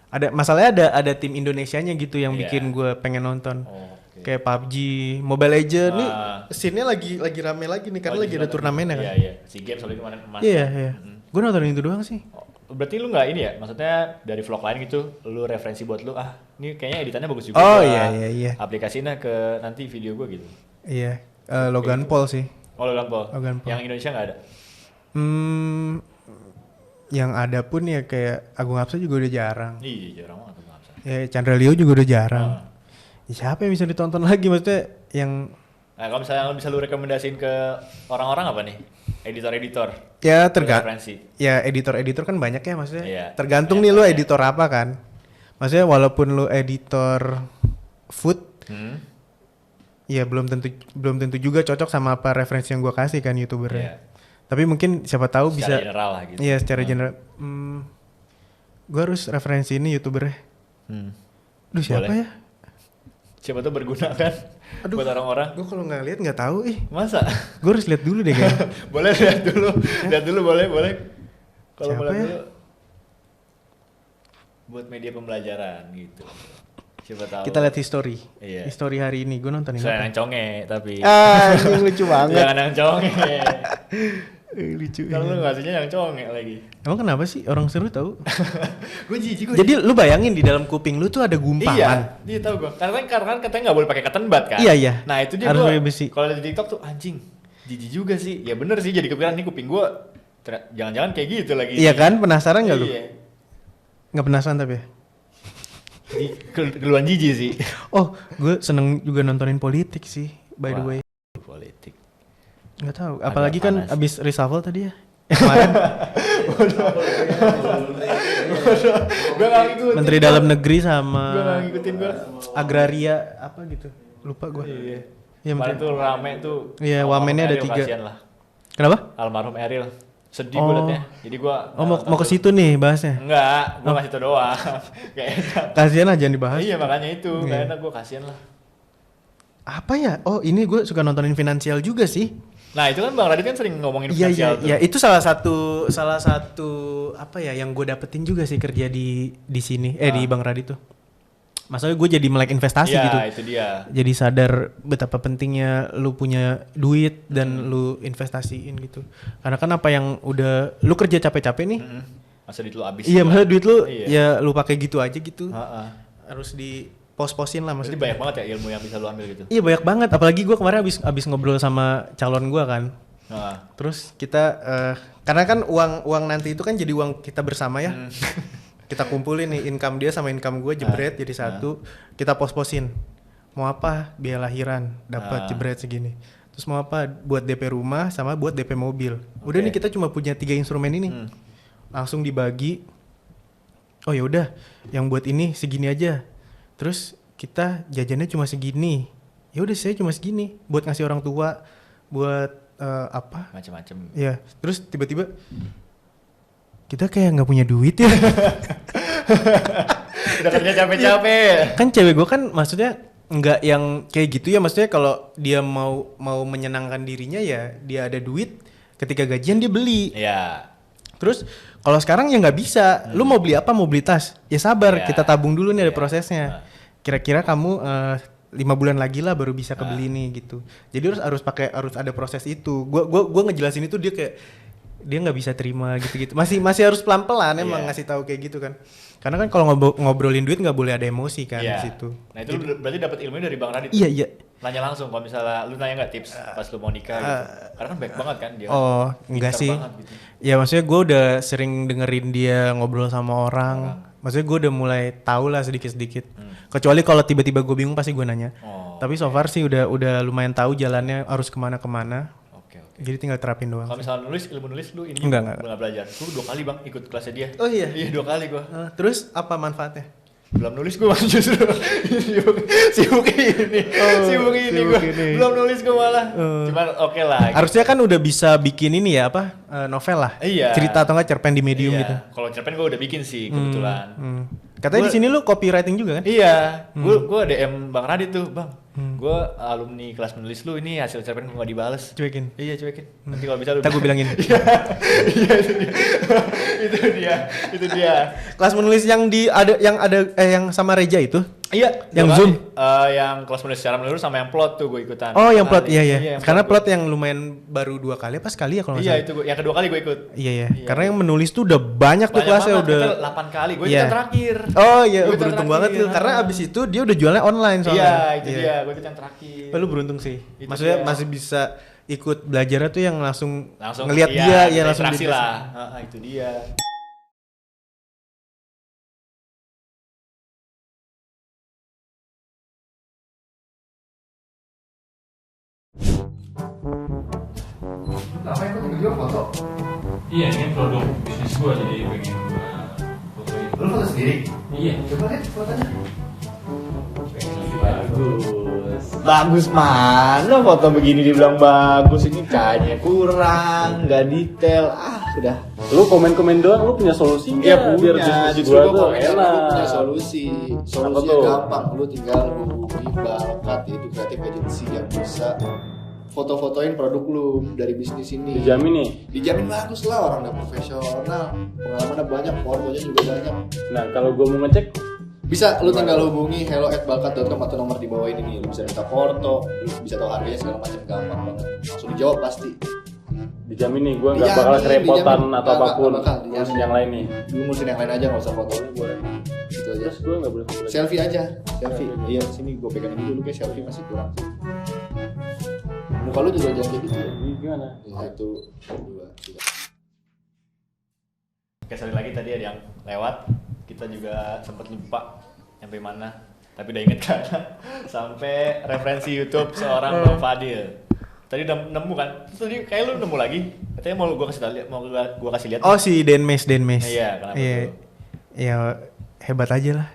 Ada masalahnya ada tim Indonesianya gitu yang Iya. bikin gue pengen nonton. Oh, oke. Kayak PUBG, Mobile Legends nih Ah. scene-nya lagi rame lagi nih karena Oh, lagi justru ada nonton. turnamennya kan. Iya, iya. Si game soalnya kemarin emas. Iya, kan? iya. Gue nontonin itu doang sih. Oh, berarti lu nggak ini ya? Maksudnya dari vlog lain gitu, lu referensi buat lu, ini kayaknya editannya bagus juga. Oh, gua iya. aplikasinya ke nanti video gue gitu. Iya, Logan Paul sih. Oh, Logan Paul. Logan Paul. Yang Indonesia nggak ada? Yang ada pun ya kayak Agung Hapsa juga udah jarang. Iya, jarang banget tuh Hamzah. Ya Chandra Leo juga udah jarang. Ah. Ya, siapa yang bisa ditonton lagi maksudnya yang Nah, kalau misalnya bisa lu rekomendasiin ke orang-orang apa nih? Editor-editor. ya Referensi. ya editor-editor kan banyak ya maksudnya. Iya, Tergantung banyak, nih lu banyak. editor apa kan. Maksudnya walaupun lu editor food ya belum tentu juga cocok sama apa referensi yang gua kasih kan youtubernya. Iya. Tapi mungkin siapa tahu Secara bisa general lah gitu. iya secara general. Gua harus referensi ini youtubernya. Duh siapa Boleh. ya? Siapa tuh berguna kan Aduh. buat orang-orang. Gue kalau nggak lihat nggak tahu Masa? Gue harus lihat dulu deh kayaknya. Boleh lihat dulu boleh. Kalau Siapa mau lihat ya? dulu buat media pembelajaran gitu. Siapa tahu. Kita lihat history. Iya. History hari ini gue nontonin Selain apa? yang conge tapi Ini lucu banget. jangan yang conge. Lucu. Kalau lu ngasihnya yang conge lagi. Emang kenapa sih orang seru tahu? Gue jijik gue. Jadi lu bayangin di dalam kuping lu tuh ada gumpalan. Iya tahu gue. Karena kan katanya nggak boleh pakai cotton bud kan. Iya. Nah itu dia Harus gue. pakai besi. Kalau di TikTok tuh anjing, jijik juga sih. Ya bener sih jadi kepikiran nih kuping gue. Jangan-jangan kayak gitu lagi. Iya kan? Penasaran nggak lu? Iya. Nggak penasaran tapi ya? Keluhan jijik sih. Oh, gue seneng juga nontonin politik sih. By the Wah, way. politik. Nggak tahu. Agak Apalagi kan panas. abis reshuffle tadi ya. Kemarin Gue gak ngikutin. Menteri Dalam Negeri sama Gue gak ngikutin gue. Agraria apa gitu. Lupa gue. Iya. Iya, Kemarin Menteri. tuh rame tuh. Iya, Almarhum wamennya ada Eril, 3. kasihan lah. Kenapa? Almarhum Eril. Sedih Oh. gue liatnya. Jadi gue. Oh mau ke situ nih bahasnya. Enggak, gue ngasih itu doang. Gak enak. Kasihan aja jangan dibahas. Iya makanya itu. Gak Iya. enak gue kasihan lah. Apa ya? Oh ini gue suka nontonin finansial juga sih. Nah itu kan Bang Radit kan sering ngomongin Iya finansial tuh. iya itu salah satu apa ya yang gue dapetin juga sih kerja di sini di Bang Radit tuh. Maksudnya gue jadi melek investasi Iya, gitu. itu dia. Jadi sadar betapa pentingnya lu punya duit dan lu investasiin gitu. Karena kan apa yang udah lu kerja capek-capek nih. Masa duit lu habis. Iya, maksudnya duit lu Iya. ya lu pakai gitu aja gitu. Heeh. Harus di pos-posin lah Jadi maksudnya. banyak banget ya ilmu yang bisa lu ambil gitu. Iya banyak banget. Apalagi gue kemarin abis ngobrol sama calon gue kan. Heeh. Terus kita karena kan uang nanti itu kan jadi uang kita bersama ya. Kita kumpulin nih income dia sama income gue jebret jadi satu. Kita pos-posin. Mau apa? Biaya lahiran dapat jebret segini. Terus mau apa? Buat DP rumah sama buat DP mobil. Udah nih kita cuma punya 3 instrumen ini. Langsung dibagi. Oh ya udah, yang buat ini segini aja. Terus kita jajannya cuma segini. Ya udah saya cuma segini buat ngasih orang tua, buat apa? Macam-macam. Ya, terus tiba-tiba kita kayak nggak punya duit ya. Udah kerja capek-capek. Kan cewek gue kan maksudnya nggak yang kayak gitu ya, maksudnya kalau dia mau menyenangkan dirinya ya dia ada duit, ketika gajian dia beli. Iya. Terus kalau sekarang ya nggak bisa. Lu mau beli apa? Mau beli tas? Ya sabar, Ya. kita tabung dulu nih ada Ya. prosesnya. Kira-kira kamu 5 bulan lagi lah baru bisa kebeli nih gitu. Jadi harus ada proses itu. Gua ngejelasin itu dia kayak dia nggak bisa terima gitu-gitu. Masih harus pelan-pelan emang Iya. ngasih tahu kayak gitu kan. Karena kan kalau ngobrolin duit nggak boleh ada emosi kan di Iya. situ. Nah itu lu berarti dapat ilmunya dari Bang Radit. Iya iya. Nanya langsung kalau misalnya lu nanya nggak tips pas lu mau nikah gitu. Karena kan baik banget kan dia. Oh enggak Pintar sih. banget gitu. Ya maksudnya gue udah sering dengerin dia ngobrol sama orang. Maksudnya gue udah mulai tahu lah sedikit-sedikit. Kecuali kalau tiba-tiba gue bingung pasti gue nanya. Oh. Tapi so far sih udah lumayan tahu jalannya harus kemana-kemana. Oke. Jadi tinggal terapin doang. Kalau misalnya nulis ilmu nulis lu ini Enggak. belum belajar. Gue 2 kali Bang ikut kelasnya dia. Oh iya? Iya 2 kali gue. Terus apa manfaatnya? Belum nulis gue justru sibuk ini sibuk gue ini. belum nulis gue malah cuman oke lah gitu. Harusnya kan udah bisa bikin ini ya apa novel lah. Iya. Cerita atau enggak cerpen di medium Iya. gitu. Kalau cerpen gue udah bikin sih kebetulan Katanya di sini lu copywriting juga kan? iya gue DM Bang Radit tuh Bang gue alumni kelas menulis lu ini hasil cerpen gue gak dibales Cuekin. iya cuekin nanti kalau bisa lu Ntar gue bilangin. iya itu dia Kelas menulis yang yang sama Reja itu? iya Yang dua Zoom? kali. Yang kelas menulis secara menyeluruh sama yang plot tuh gue ikutan Oh, yang plot iya yang Karena plot plot yang lumayan baru 2 kali apa sekali ya kalau nggak iya salah. itu yang kedua kali gue ikut Iya. Karena yang menulis tuh udah banyak tuh kelasnya udah. 8 kali gue Iya. ikutan terakhir Oh iya, Gue ikutan beruntung banget terakhir. lu. Karena abis itu dia udah jualnya online soalnya. iya itu dia gue ikut yang terakhir Lu beruntung sih. Itu Maksudnya dia. masih bisa ikut belajarnya tuh yang langsung ngelihat iya, dia, ya langsung interaksi di- lah itu dia Iya, ini produk bisnis gua jadi pengen gua fotoin. lu foto sendiri Iya, coba lihat fotonya pengen lebih bagus. bagus mana foto begini dibilang bagus ini kayaknya kurang nggak detail sudah Lu komen-komen doang, lu punya solusi nggak? Biar bisnis gua tuh enak. punya solusi Apa solusinya tuh? gampang lu tinggal hubungi Balkat itu kreatif agency yang bisa foto-fotoin produk lu dari bisnis ini Dijamin nih. dijamin bagus lah orang udah profesional pengalamannya banyak fotonya juga banyak Nah, kalau gua mau ngecek, bisa lu tinggal hubungi hello@balkat.com atau nomor di bawah ini nih lu bisa minta foto lu bisa tahu harganya segala macam gampang banget langsung dijawab pasti dijamin nih gua nggak Dijamin, bakal kerepotan dijamin. atau Nggak apapun. bakal, dijamin. Urusin yang lain nih. lu ngurusin yang lain aja nggak usah fotonya gue gitu aja Terus gua nggak boleh foto lagi. selfie aja selfie iya sini gue pegangin dulu kayak selfie masih kurang sih muka lu juga jangan kayak gitu ya Ini gimana? satu dua tiga oke sekali lagi tadi ada yang lewat kita juga sempat lupa sampai mana tapi udah inget kan sampai referensi YouTube seorang Bang Fadil tadi udah nemu kan terus tadi kayak lu nemu lagi katanya mau gua kasih lihat mau gua kasih lihat Oh si Denmes. Iya, kenapa Iya. tuh? Ya hebat aja lah.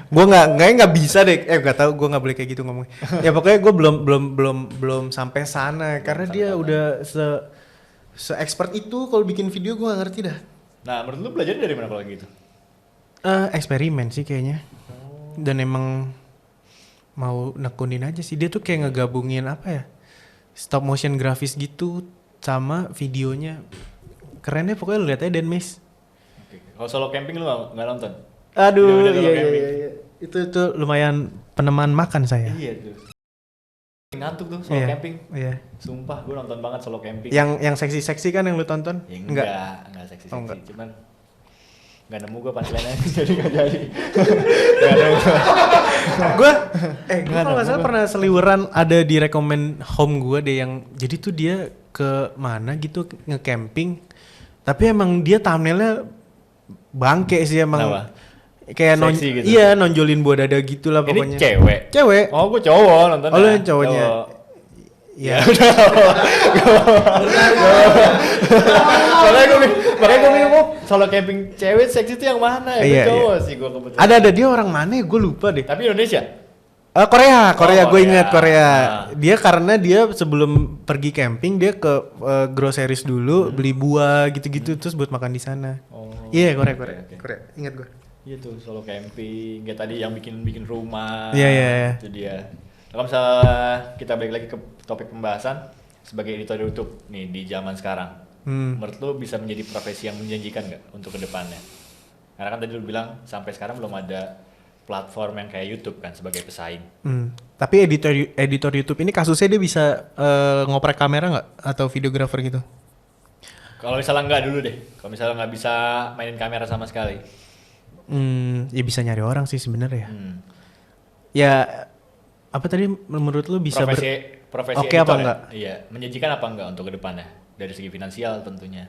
Gue nggak bisa deh. Nggak tahu. Gue nggak boleh kayak gitu ngomong. Ya pokoknya gue belum sampai sana karena dia udah se expert itu kalau bikin video gue nggak ngerti dah. nah menurut lu belajar dari mana kalau gitu Eksperimen sih kayaknya. Dan emang mau nekunin aja sih. Dia tuh kayak ngegabungin apa ya? Stop motion grafis gitu sama videonya. Keren deh pokoknya lu lihat aja Denmes. Oke. Kalau solo camping lu nggak nonton Aduh, Udah solo iya, camping. iya. Itu lumayan peneman makan saya. iya tuh ngantuk tuh solo Iya, camping iya. sumpah gue nonton banget solo camping Yang seksi-seksi kan yang lu tonton? ya, enggak seksi Oh, enggak. cuman nggak nemu gue punchline-nya jadi nggak jadi nggak nemu Gue kalau nggak salah pernah seliweran ada di rekomen home gue deh yang jadi tuh dia ke mana gitu nge-camping. Tapi emang dia thumbnailnya bangke sih emang. Kenapa? Kayak Seksi gitu? iya nonjolin buah dada gitu lah pokoknya. ini cewek Cewek. oh gue cowok nonton Oh, lu yang cowoknya. Ya. makanya gue bingung oh, solo camping cewek seksi itu yang mana ya Iya, gue cowok iya. sih gue kebetulan Ada dia orang mana ya gue lupa deh. tapi Indonesia Korea, gue Korea. ingat Korea. Nah. Dia karena dia sebelum pergi camping dia ke groceries dulu beli buah gitu-gitu terus buat makan di sana. Oh. Iya Korea. Oke. Korea. Ingat gue. Iya tuh solo camping, kayak tadi yang bikin rumah. Iya, iya, iya. Itu dia. Kalau misalnya kita balik lagi ke topik pembahasan sebagai editor YouTube nih di zaman sekarang, menurut lu bisa menjadi profesi yang menjanjikan nggak untuk kedepannya? Karena kan tadi lu bilang sampai sekarang belum ada platform yang kayak YouTube kan sebagai pesaing. Tapi editor YouTube ini kasusnya dia bisa ngoprek kamera nggak atau videografer gitu? Kalau misalnya nggak dulu deh, kalau misalnya nggak bisa mainin kamera sama sekali. Ya bisa nyari orang sih sebenarnya. Ya apa tadi menurut lu bisa Profesi Oke editor apa ya? enggak? Iya, menjanjikan apa enggak untuk kedepannya dari segi finansial tentunya.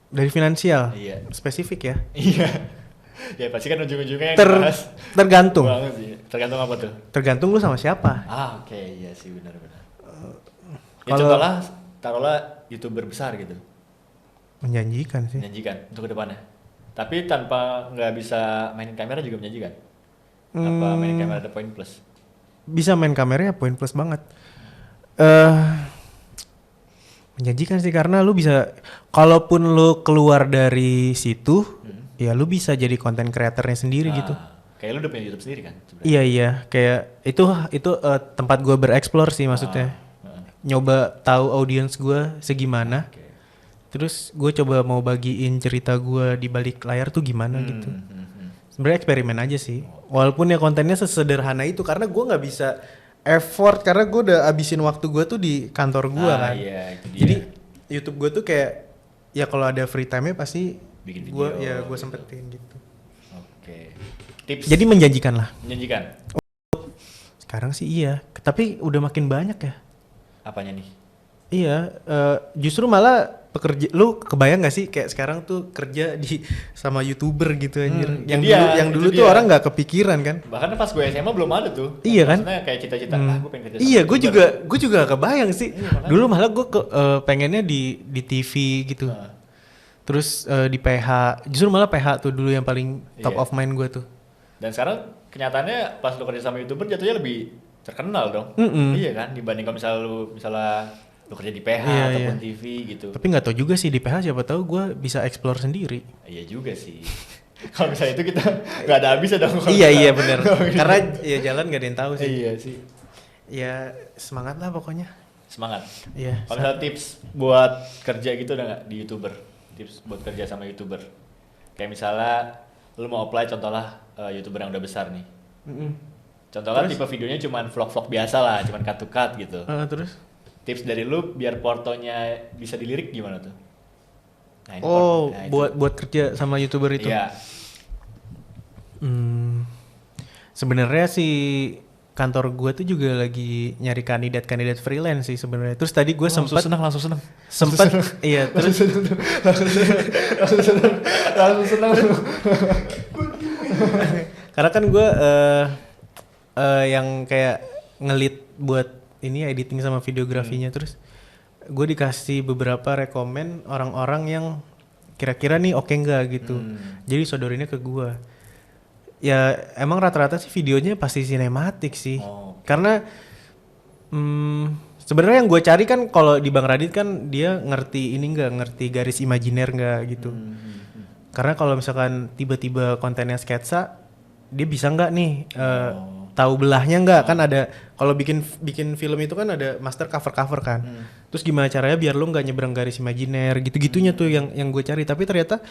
Dari finansial? Iya. Spesifik ya? Iya. Ya pasti kan ujung-ujungnya yang dibahas. Tergantung. Banget sih. Tergantung apa tuh? Tergantung lu sama siapa. Oke, iya sih benar-benar. Ya kalau- taruhlah YouTuber besar gitu. Menjanjikan sih. Menjanjikan untuk kedepannya. Tapi tanpa nggak bisa mainin kamera juga menjanjikan. Apa mainin kamera ada poin plus? Bisa main kameranya poin plus banget. Menjanjikan sih karena lu bisa, kalaupun lu keluar dari situ, ya lu bisa jadi konten kreatornya sendiri gitu. Kayak lu udah punya YouTube sendiri kan? sebenarnya? Iya kayak itu tempat gua bereksplor sih maksudnya. Nyoba tahu audiens gua segimana. Terus gue coba mau bagiin cerita gua di balik layar tuh gimana gitu. Sebenarnya eksperimen aja sih. Walaupun ya kontennya sesederhana itu karena gua nggak bisa effort karena gue udah abisin waktu gue tuh di kantor gue kan. Iya, itu dia. Jadi YouTube gue tuh kayak ya kalau ada free time-nya pasti Bikin gue video gue gitu. sempetin gitu. Oke. Tips. Jadi menjanjikan lah. menjanjikan. Sekarang sih iya, tapi udah makin banyak ya. Apanya nih? Iya, justru malah pekerja lu kebayang gak sih kayak sekarang tuh kerja di sama YouTuber gitu anjir. Yang dulu tuh orang nggak kepikiran kan. Bahkan pas gue SMA belum ada tuh. Iya kan? Maksudnya kayak cita-cita, gue pengen kerja sama Iya, YouTuber. gue juga kebayang sih. Dulu malah gue pengennya di TV gitu. Terus di PH, justru malah PH tuh dulu yang paling top Iya. of mind gue tuh. Dan sekarang kenyataannya pas lu kerja sama YouTuber jatuhnya lebih terkenal dong. Iya kan? Dibanding kalau misalnya lu kerja di PH Iya, ataupun iya. TV gitu. Tapi nggak tahu juga sih di PH siapa tahu gue bisa explore sendiri. Iya juga sih. Kalau misalnya itu kita nggak ada habisnya dong. kalau Iya kita- benar. Karena ya jalan nggak ada yang tahu sih. Iya sih. Ya semangat lah pokoknya. Semangat. Iya. Kalau misalnya tips buat kerja gitu ada nggak di YouTuber? Tips buat kerja sama YouTuber. Kayak misalnya lu mau apply contohlah YouTuber yang udah besar nih. Contohnya tipe videonya cuman vlog-vlog biasa lah, cuman cut to cut gitu. Terus? Tips dari lu biar portonya bisa dilirik gimana tuh? Nah, ini Oh, nah, itu. buat kerja sama YouTuber itu. Iya. Sebenarnya sih kantor gue tuh juga lagi nyari kandidat freelance sih sebenarnya. Terus tadi gue sempat langsung seneng. iya terus Langsung seneng. karena kan gue yang kayak ngelit buat ini editing sama videografinya terus gue dikasih beberapa rekomen orang-orang yang kira-kira nih oke nggak gitu. Jadi sodorinnya ke gue. Ya emang rata-rata sih videonya pasti sinematik sih. Karena sebenarnya yang gue cari kan kalau di Bang Radit kan dia ngerti ini ngerti garis imajiner nggak gitu. Karena kalau misalkan tiba-tiba kontennya sketsa, dia bisa nggak nih tahu belahnya nggak? Kan ada kalau bikin film itu kan ada master cover kan. Terus gimana caranya biar lu nggak nyebrang garis imajiner gitu-gitunya tuh yang gue cari. Tapi ternyata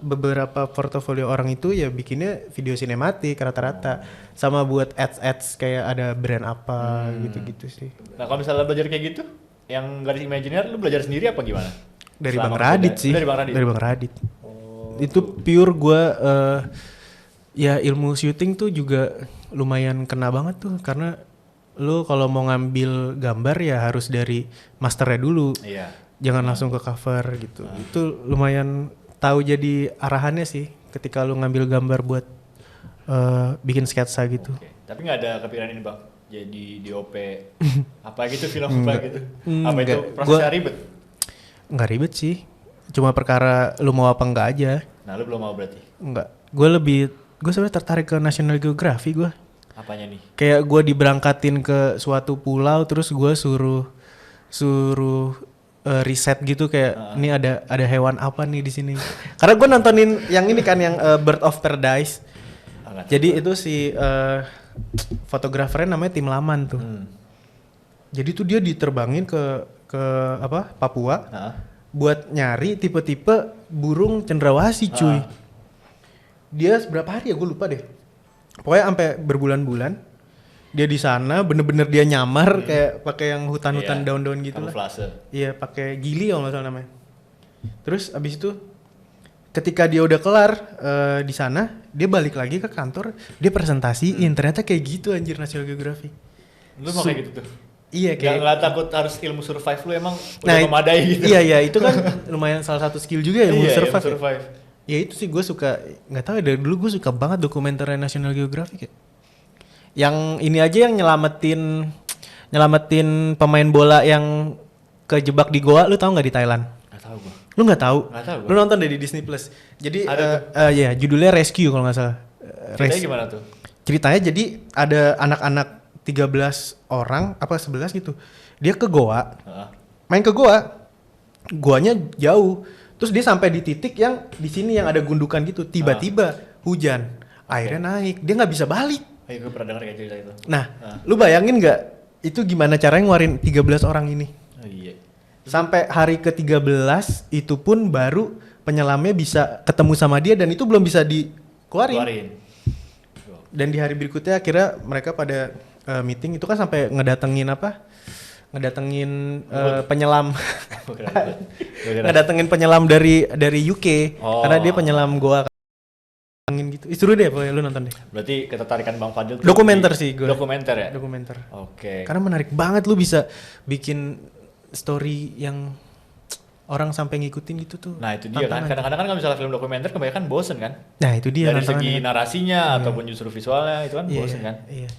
beberapa portofolio orang itu ya bikinnya video sinematik rata-rata. Sama buat ads kayak ada brand apa gitu-gitu sih. Nah kalau misalnya belajar kayak gitu, yang garis imajiner lu belajar sendiri apa gimana? Dari Selama Bang Radit kerja- sih. Dari Bang Radit. Dari Bang Radit. Itu pure gue ya ilmu syuting tuh juga lumayan kena banget tuh karena lu kalau mau ngambil gambar ya harus dari masternya dulu. Iya. Jangan langsung ke cover gitu. Itu lumayan tahu jadi arahannya sih ketika lu ngambil gambar buat bikin sketsa gitu. Oke. Tapi nggak ada kepikiran ini bang, jadi DOP apa gitu film apa gitu? Apa itu Enggak. prosesnya ribet? Nggak ribet sih. Cuma perkara lu mau apa enggak aja. Nah lu belum mau berarti? Enggak. Gue sebenarnya tertarik ke National Geography gue. Apanya nih? Kayak gue diberangkatin ke suatu pulau terus gue suruh riset gitu kayak ini ada hewan apa nih di sini. Karena gue nontonin yang ini kan yang Bird of Paradise. Jadi itu si fotografernya namanya Tim Laman tuh. Jadi tuh dia diterbangin ke apa Papua buat nyari tipe-tipe burung cendrawasih cuy. Dia berapa hari ya gue lupa deh. Pokoknya sampai berbulan-bulan Dia di sana bener-bener dia nyamar kayak pakai yang hutan-hutan daun-daun gitu lah. Kamuflase. Iya, pakai gili kalau nggak salah namanya. Terus abis itu ketika dia udah kelar di sana, dia balik lagi ke kantor, dia presentasiin ternyata kayak gitu anjir National Geographic. Lu mau kayak gitu tuh? Iya kayak. Nggak takut harus ilmu survive lu emang Nah, udah memadai gitu. Iya itu kan lumayan salah satu skill juga ya ilmu Iya, survive. ilmu survive. Ya itu sih gue suka, nggak tahu ya dari dulu gue suka banget dokumenter National Geographic ya. Yang ini aja yang nyelamatin pemain bola yang kejebak di goa, lu tahu nggak di Thailand? Nggak tahu gua. Lu nggak tahu? Nggak tahu gua. Lu nonton deh di Disney Plus. Jadi Ada judulnya Rescue kalau nggak salah. Ceritanya gimana tuh? Ceritanya jadi ada anak-anak 13 orang apa 11 gitu. Dia ke goa. Main ke goa. Goanya jauh. Terus dia sampai di titik yang di sini yang ada gundukan gitu. Tiba-tiba hujan. Airnya naik. Dia nggak bisa balik. Gue pernah dengar kayak cerita itu. Nah, lu bayangin nggak itu gimana caranya ngeluarin 13 orang ini? Oh iya. Sampai hari ke-13 itu pun baru penyelamnya bisa ketemu sama dia dan itu belum bisa dikeluarin. Dan di hari berikutnya akhirnya mereka pada meeting itu kan sampai ngedatengin penyelam. Ngedatengin penyelam dari UK karena dia penyelam goa angin gitu. Seru deh pokoknya lu nonton deh. Berarti ketertarikan Bang Fadil tuh Dokumenter sih gue. Dokumenter ya? Dokumenter. Oke. Karena menarik banget lu bisa bikin story yang orang sampai ngikutin gitu tuh. Nah itu dia kan, kadang-kadang kan kalau misalnya film dokumenter kebanyakan bosen kan? Nah itu dia dari tantangannya. segi narasinya ataupun justru visualnya itu kan bosen kan? Iya.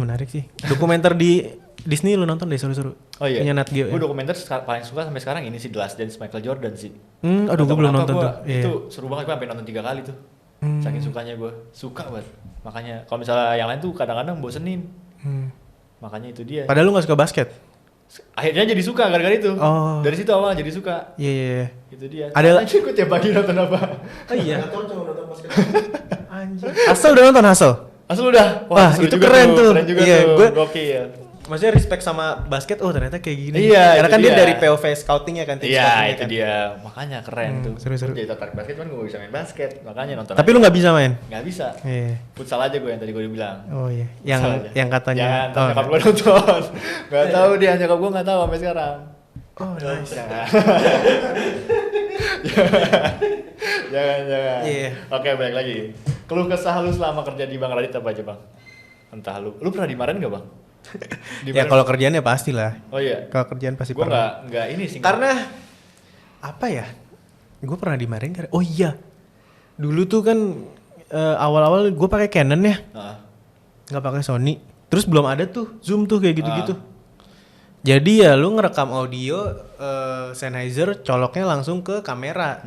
Menarik sih. Dokumenter di Disney lu nonton deh seru-seru. Oh iya. Punya Nat Geo. Gue dokumenter paling suka sampai sekarang ini sih The Last Dance Michael Jordan sih. Aduh gue belum nonton tuh. Itu seru banget, gue sampai nonton 3 kali tuh. Saking sukanya gue, suka banget. Makanya kalau misalnya yang lain tuh kadang-kadang bosenin. Makanya itu dia. Padahal lu gak suka basket. Akhirnya jadi suka gara-gara itu. Oh. Dari situ awal jadi suka. Iya. Itu dia. Ada Anjir gue tiap pagi nonton apa? Oh iya. Anjir. Hasil udah nonton Hasil? Asal udah. Wah, seru itu juga keren tuh. Keren juga Iya, tuh. gue- Gokil. Maksudnya respect sama basket, ternyata kayak gini. Iya, Karena itu kan dia dia. dari POV scouting ya kan. tim Iya, scouting-nya itu kan. dia. Makanya keren tuh. seru-seru. Gue jadi tertarik basket kan gue bisa main basket. Makanya nonton. Tapi lu gak bisa main? nggak bisa. Iya. Futsal aja gue yang tadi gue bilang. Oh iya. Futsal aja. Yang katanya. Jangan, ntar nyokap gue nonton. Gak tahu dia, nyokap gue nggak tahu sampai sekarang. Oh nice. Jangan. Jangan. Iya. Oke, balik lagi. Keluh kesah lu selama kerja di Bang Radit apa aja, Bang? Entah lu pernah dimarahin gak, Bang? Ya kalau kerjaannya pasti lah. Oh iya. Kalau kerjaan pasti Gue pernah. nggak ini sih. Karena apa ya? Gue pernah dimarahin karena oh iya. Dulu tuh kan awal-awal gue pakai Canon ya. Nggak pakai Sony. Terus belum ada tuh Zoom tuh kayak gitu-gitu. Jadi ya lu ngerekam audio Sennheiser coloknya langsung ke kamera.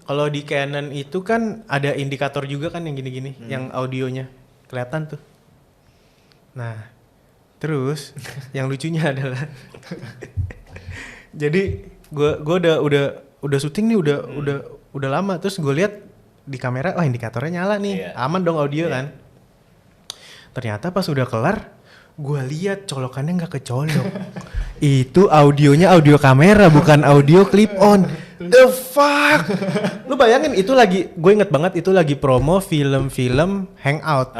Kalau di Canon itu kan ada indikator juga kan yang gini-gini, yang audionya kelihatan tuh. Nah, terus yang lucunya adalah, jadi gue udah syuting nih udah lama, terus gue lihat di kamera, wah indikatornya nyala nih, aman dong audio kan. Ternyata pas udah kelar, gue lihat colokannya nggak kecolok. Itu audionya audio kamera bukan audio clip on. The fuck? Lu bayangin itu lagi, gue inget banget itu lagi promo film-film Hangout.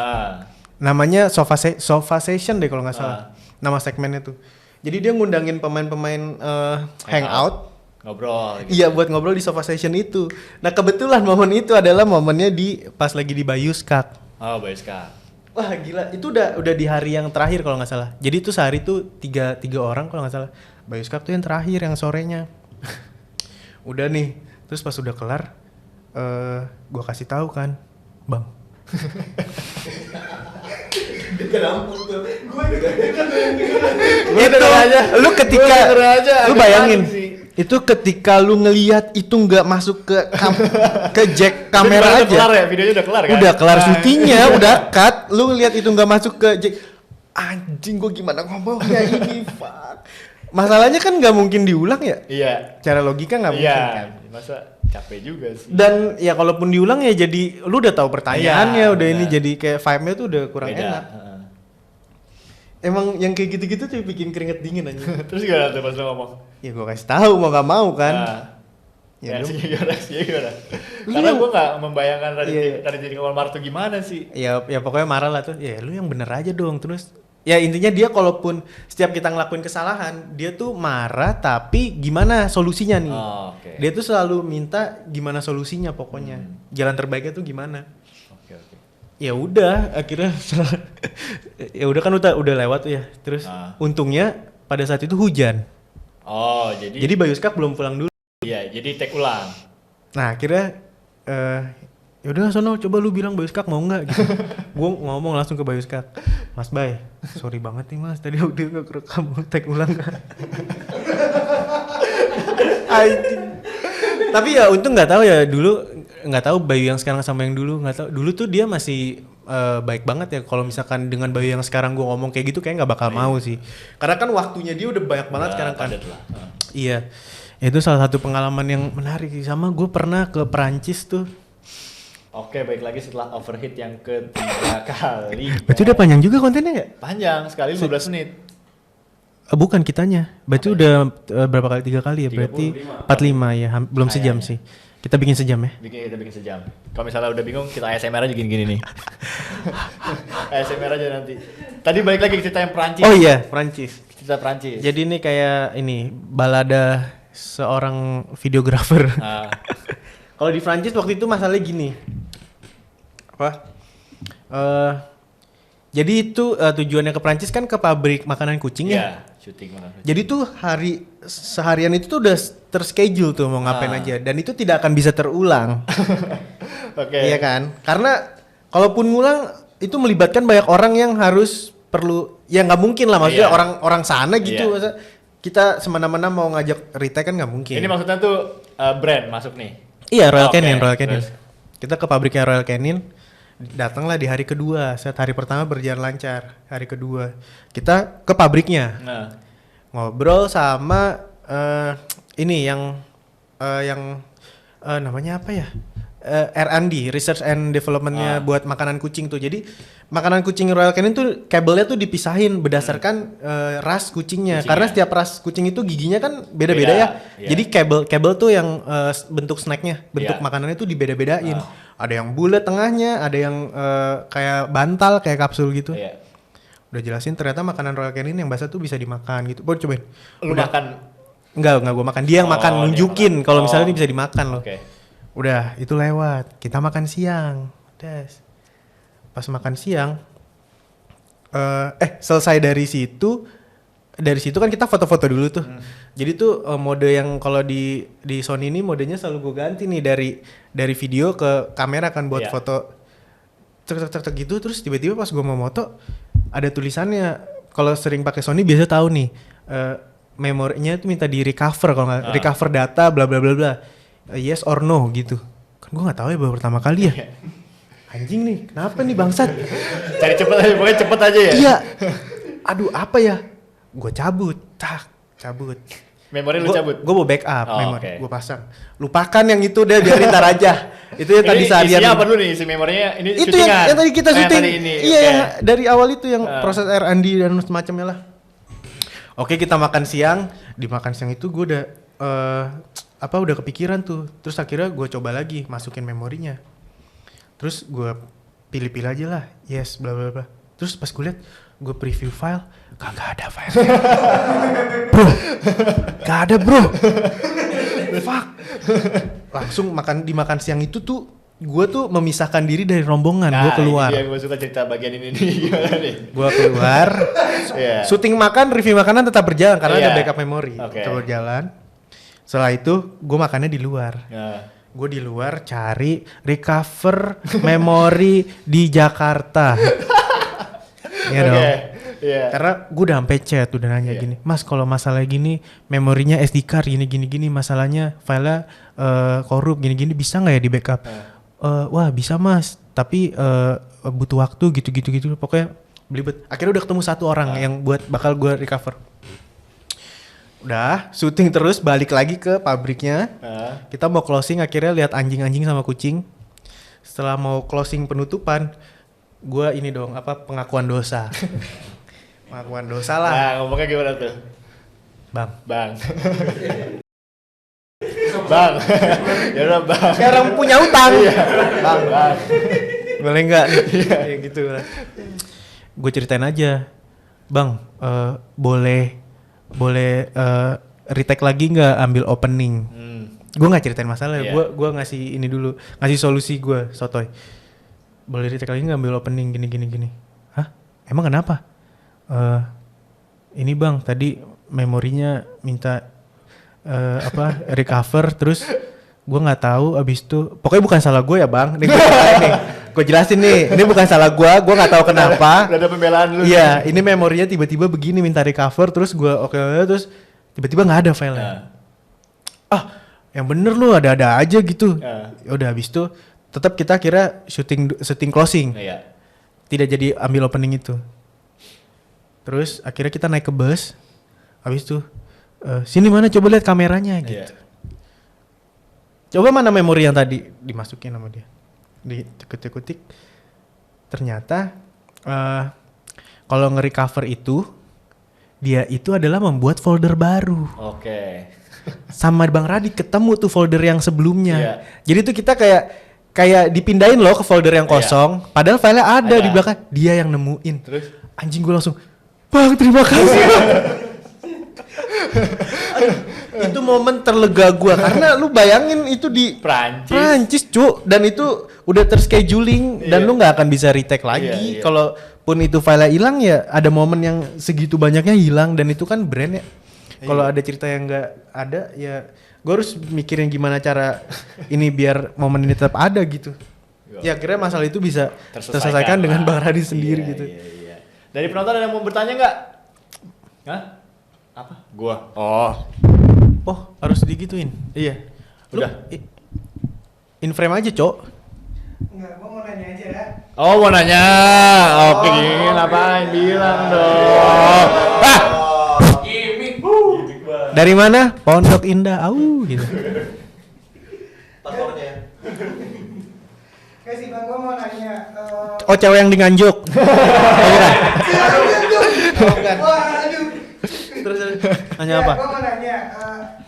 Namanya Sofa Session deh kalau nggak salah. Nama segmennya tuh. Jadi dia ngundangin pemain-pemain Hangout. Ngobrol. Iya buat ngobrol di Sofa Session itu. Nah kebetulan momen itu adalah momennya pas lagi di Bayuskak. Oh, Bayuskak. Wah gila, itu udah di hari yang terakhir kalau nggak salah. Jadi itu sehari tuh tiga orang kalau nggak salah. Bayuskak tuh yang terakhir, yang sorenya. Udah nih, terus pas udah kelar, gua kasih tahu kan, Bang. Lu ketika, lu bayangin, itu ketika lu ngelihat itu nggak masuk ke jack kamera aja. Udah kelar ya, videonya udah kelar kan? Udah kelar syutingnya, udah cut. Lu lihat itu nggak masuk ke jack. Anjing, gua gimana ngomongnya ini, fuck. Masalahnya kan nggak mungkin diulang ya? Iya. Cara logika nggak mungkin kan? Masa capek juga sih. Dan ya kalaupun diulang ya jadi lu udah tahu pertanyaannya, udah ini jadi kayak vibe-nya tuh udah kurang enak. Emang yang kayak gitu-gitu tuh bikin keringet dingin aja. Terus gimana tuh pas lo ngomong? Ya gua kasih tahu mau nggak mau kan. Ya, reaksinya gimana? Karena gue nggak membayangkan Raditya Dika Marto gimana sih. Ya pokoknya marah lah tuh. Ya lu yang bener aja dong. Terus ya intinya dia kalaupun setiap kita ngelakuin kesalahan, dia tuh marah tapi gimana solusinya nih. Oke. Dia tuh selalu minta gimana solusinya pokoknya. Jalan terbaiknya tuh gimana. Oke. Ya udah akhirnya ya udah kan udah lewat tuh ya. Terus untungnya pada saat itu hujan. Oh, Jadi Bayuskak belum pulang dulu. iya, jadi take ulang. Nah akhirnya ya udah sono coba lu bilang Bayuskak mau nggak gitu. Gue ngomong langsung ke Bayuskak, Mas Bay, sorry banget nih mas, tadi udah nggak kerekam, take ulang nggak? Tapi ya untung nggak tahu ya dulu, nggak tahu Bayu yang sekarang sama yang dulu nggak tahu. Dulu tuh dia masih baik banget ya. Kalau misalkan dengan Bayu yang sekarang gue ngomong kayak gitu kayak nggak bakal mau sih. Karena kan waktunya dia udah banyak banget sekarang kan. Iya. Itu salah satu pengalaman yang menarik sih. Sama gue pernah ke Perancis tuh. Oke, baik lagi setelah overheat yang ketiga kali. Berarti udah panjang juga kontennya ya? Panjang, sekali 15 menit. Bukan kitanya. Berarti udah berapa kali? 3 kali ya? Berarti 45 ya. Belum sejam sih. Kita bikin sejam ya? Kita bikin sejam. Kalau misalnya udah bingung, kita ASMR aja gini-gini nih. ASMR aja nanti. Tadi balik lagi ke cerita yang Perancis. Oh iya, Perancis. Cerita Perancis. Jadi ini kayak ini balada seorang videografer. Kalau di Prancis waktu itu masalahnya gini. Jadi itu tujuannya ke Prancis kan ke pabrik makanan kucing ya. Syuting makanan kucing. Jadi tuh seharian itu tuh udah terschedule tuh mau ngapain aja dan itu tidak akan bisa terulang. Oke. Iya kan? Karena kalaupun ngulang itu melibatkan banyak orang yang harus perlu ya nggak mungkin lah maksudnya orang sana gitu. Masa kita semena-mena mau ngajak retake kan nggak mungkin. Ini maksudnya tuh brand masuk nih. Iya, Royal Canin. Terus? Kita ke pabriknya Royal Canin, datanglah di hari kedua. Saat hari pertama berjalan lancar, hari kedua kita ke pabriknya, ngobrol sama ini yang namanya apa ya? R&D, Research and Development-nya buat makanan kucing tuh. Jadi makanan kucing Royal Canin tuh kabelnya tuh dipisahin berdasarkan ras kucingnya. Karena setiap ras kucing itu giginya kan beda-beda ya. Jadi kabel tuh yang bentuk snacknya, bentuk makanannya tuh dibeda-bedain. Ada yang bulat tengahnya, ada yang kayak bantal, kayak kapsul gitu. Udah jelasin ternyata makanan Royal Canin yang basah tuh bisa dimakan gitu. Boleh cobain. Lu makan? Enggak gua makan. Dia yang makan, nunjukin kalau misalnya ini bisa dimakan loh. Udah itu lewat, kita makan siang. Pas makan siang selesai dari situ kan kita foto-foto dulu tuh. Jadi tuh mode yang kalau di Sony ini modenya selalu gue ganti nih dari video ke kamera kan buat foto cek gitu. Terus tiba-tiba pas gue mau moto ada tulisannya. Kalau sering pakai Sony biasa tahu nih memorinya itu minta di recover kalau nggak recover data bla bla bla bla. Yes or no gitu. Kan gue nggak tahu ya baru pertama kali ya. Anjing nih, kenapa nih bangsat? Cari cepet aja, pokoknya cepet aja ya. Iya. Aduh apa ya? Gue cabut. Memori lu cabut? Gue mau backup memori. Gue pasang. Lupakan yang itu deh, biarin ntar aja. Itu yang tadi seharian. Isinya apa dulu nih isi memorinya? Ini itu syutingan? yang tadi kita syuting. Iya, yang dari awal itu yang proses R&D dan semacamnya lah. Oke, kita makan siang. Di makan siang itu gue udah udah kepikiran tuh. Terus akhirnya gue coba lagi masukin memorinya. Terus gue pilih-pilih aja lah. Yes, bla bla bla. Terus pas gue liat, gue preview file, kagak ada file. Bro, gak ada bro. Fuck. Langsung dimakan siang itu tuh, gue tuh memisahkan diri dari rombongan. Gue keluar. Nah, gue suka cerita bagian ini nih. Gimana nih? Gue keluar. Syuting makan, review makanan tetap berjalan karena ada backup memori. Tetap berjalan. Setelah itu gue makannya di luar. Gue di luar cari recover memori di Jakarta. Iya dong. Karena gue udah sampai chat udah nanya gini, Mas kalau masalah gini memorinya SD card gini masalahnya filenya korup gini bisa nggak ya di backup? Wah bisa mas, tapi butuh waktu gitu. Pokoknya belibet. Akhirnya udah ketemu satu orang yang bakal gue recover. Udah syuting terus balik lagi ke pabriknya. Kita mau closing akhirnya lihat anjing-anjing sama kucing. Setelah mau closing penutupan, gue ini dong pengakuan dosa. Pengakuan dosa lah. Nah ngomongnya gimana tuh? Bang. Bang. Ya udah Bang. Kayak orang punya utang. Bang. Boleh nggak nih? Kayak gitu lah. Gue ceritain aja, Bang, boleh retake lagi nggak ambil opening? Gue nggak ceritain masalah, gue ngasih ini dulu, ngasih solusi gue, sotoy. Boleh retake lagi nggak ambil opening gini. Hah? Emang kenapa? Ini Bang, tadi memorinya minta recover, terus gue nggak tahu abis itu, pokoknya bukan salah gue ya Bang. Gue jelasin nih, ini bukan salah gue nggak tahu kenapa. Udah ada pembelaan lu. Iya, ini memorinya tiba-tiba begini minta recover, terus gue oke, terus tiba-tiba nggak ada filenya. Yang bener lu ada aja gitu. Udah habis itu tetap kita kira syuting closing. Iya. Tidak jadi ambil opening itu. Terus akhirnya kita naik ke bus. Habis itu sini mana coba lihat kameranya gitu. Iya. Coba mana memori yang tadi dimasukin sama dia. Dikutik-kutik. Ternyata kalau nge-recover itu dia itu adalah membuat folder baru. Oke. Sama Bang Radit ketemu tuh folder yang sebelumnya. Iya. Jadi tuh kita kayak dipindahin loh ke folder yang kosong. Padahal filenya ada di belakang. Dia yang nemuin. Terus? Anjing gue langsung, Bang terima kasih. Itu momen terlega gue. Karena lu bayangin itu di Prancis cu. Dan itu udah terscheduling. Dan lu gak akan bisa retake lagi. Kalaupun itu filenya hilang ya ada momen yang segitu banyaknya hilang. Dan itu kan brand ya. Kalau ada cerita yang nggak ada ya gue harus mikirin gimana cara ini biar momen ini tetap ada gitu. Ya akhirnya masalah itu bisa terselesaikan dengan Bang Radit sendiri gitu. Iya. Dari penonton ada yang mau bertanya nggak? Hah? Apa? Gua. Oh harus digituin. Iya. Udah. In frame aja Cok. Enggak, gua mau nanya aja ya. Oh mau nanya. Oke, ngapain bilang dong. Dari mana? Pondok Indah. Gitu. Paspornya. Guys, Bang, gua mau nanya. Oh cewek yang di Nganjuk. Bukan. Wah, aduh. Terus nanya apa? Gua mau nanya.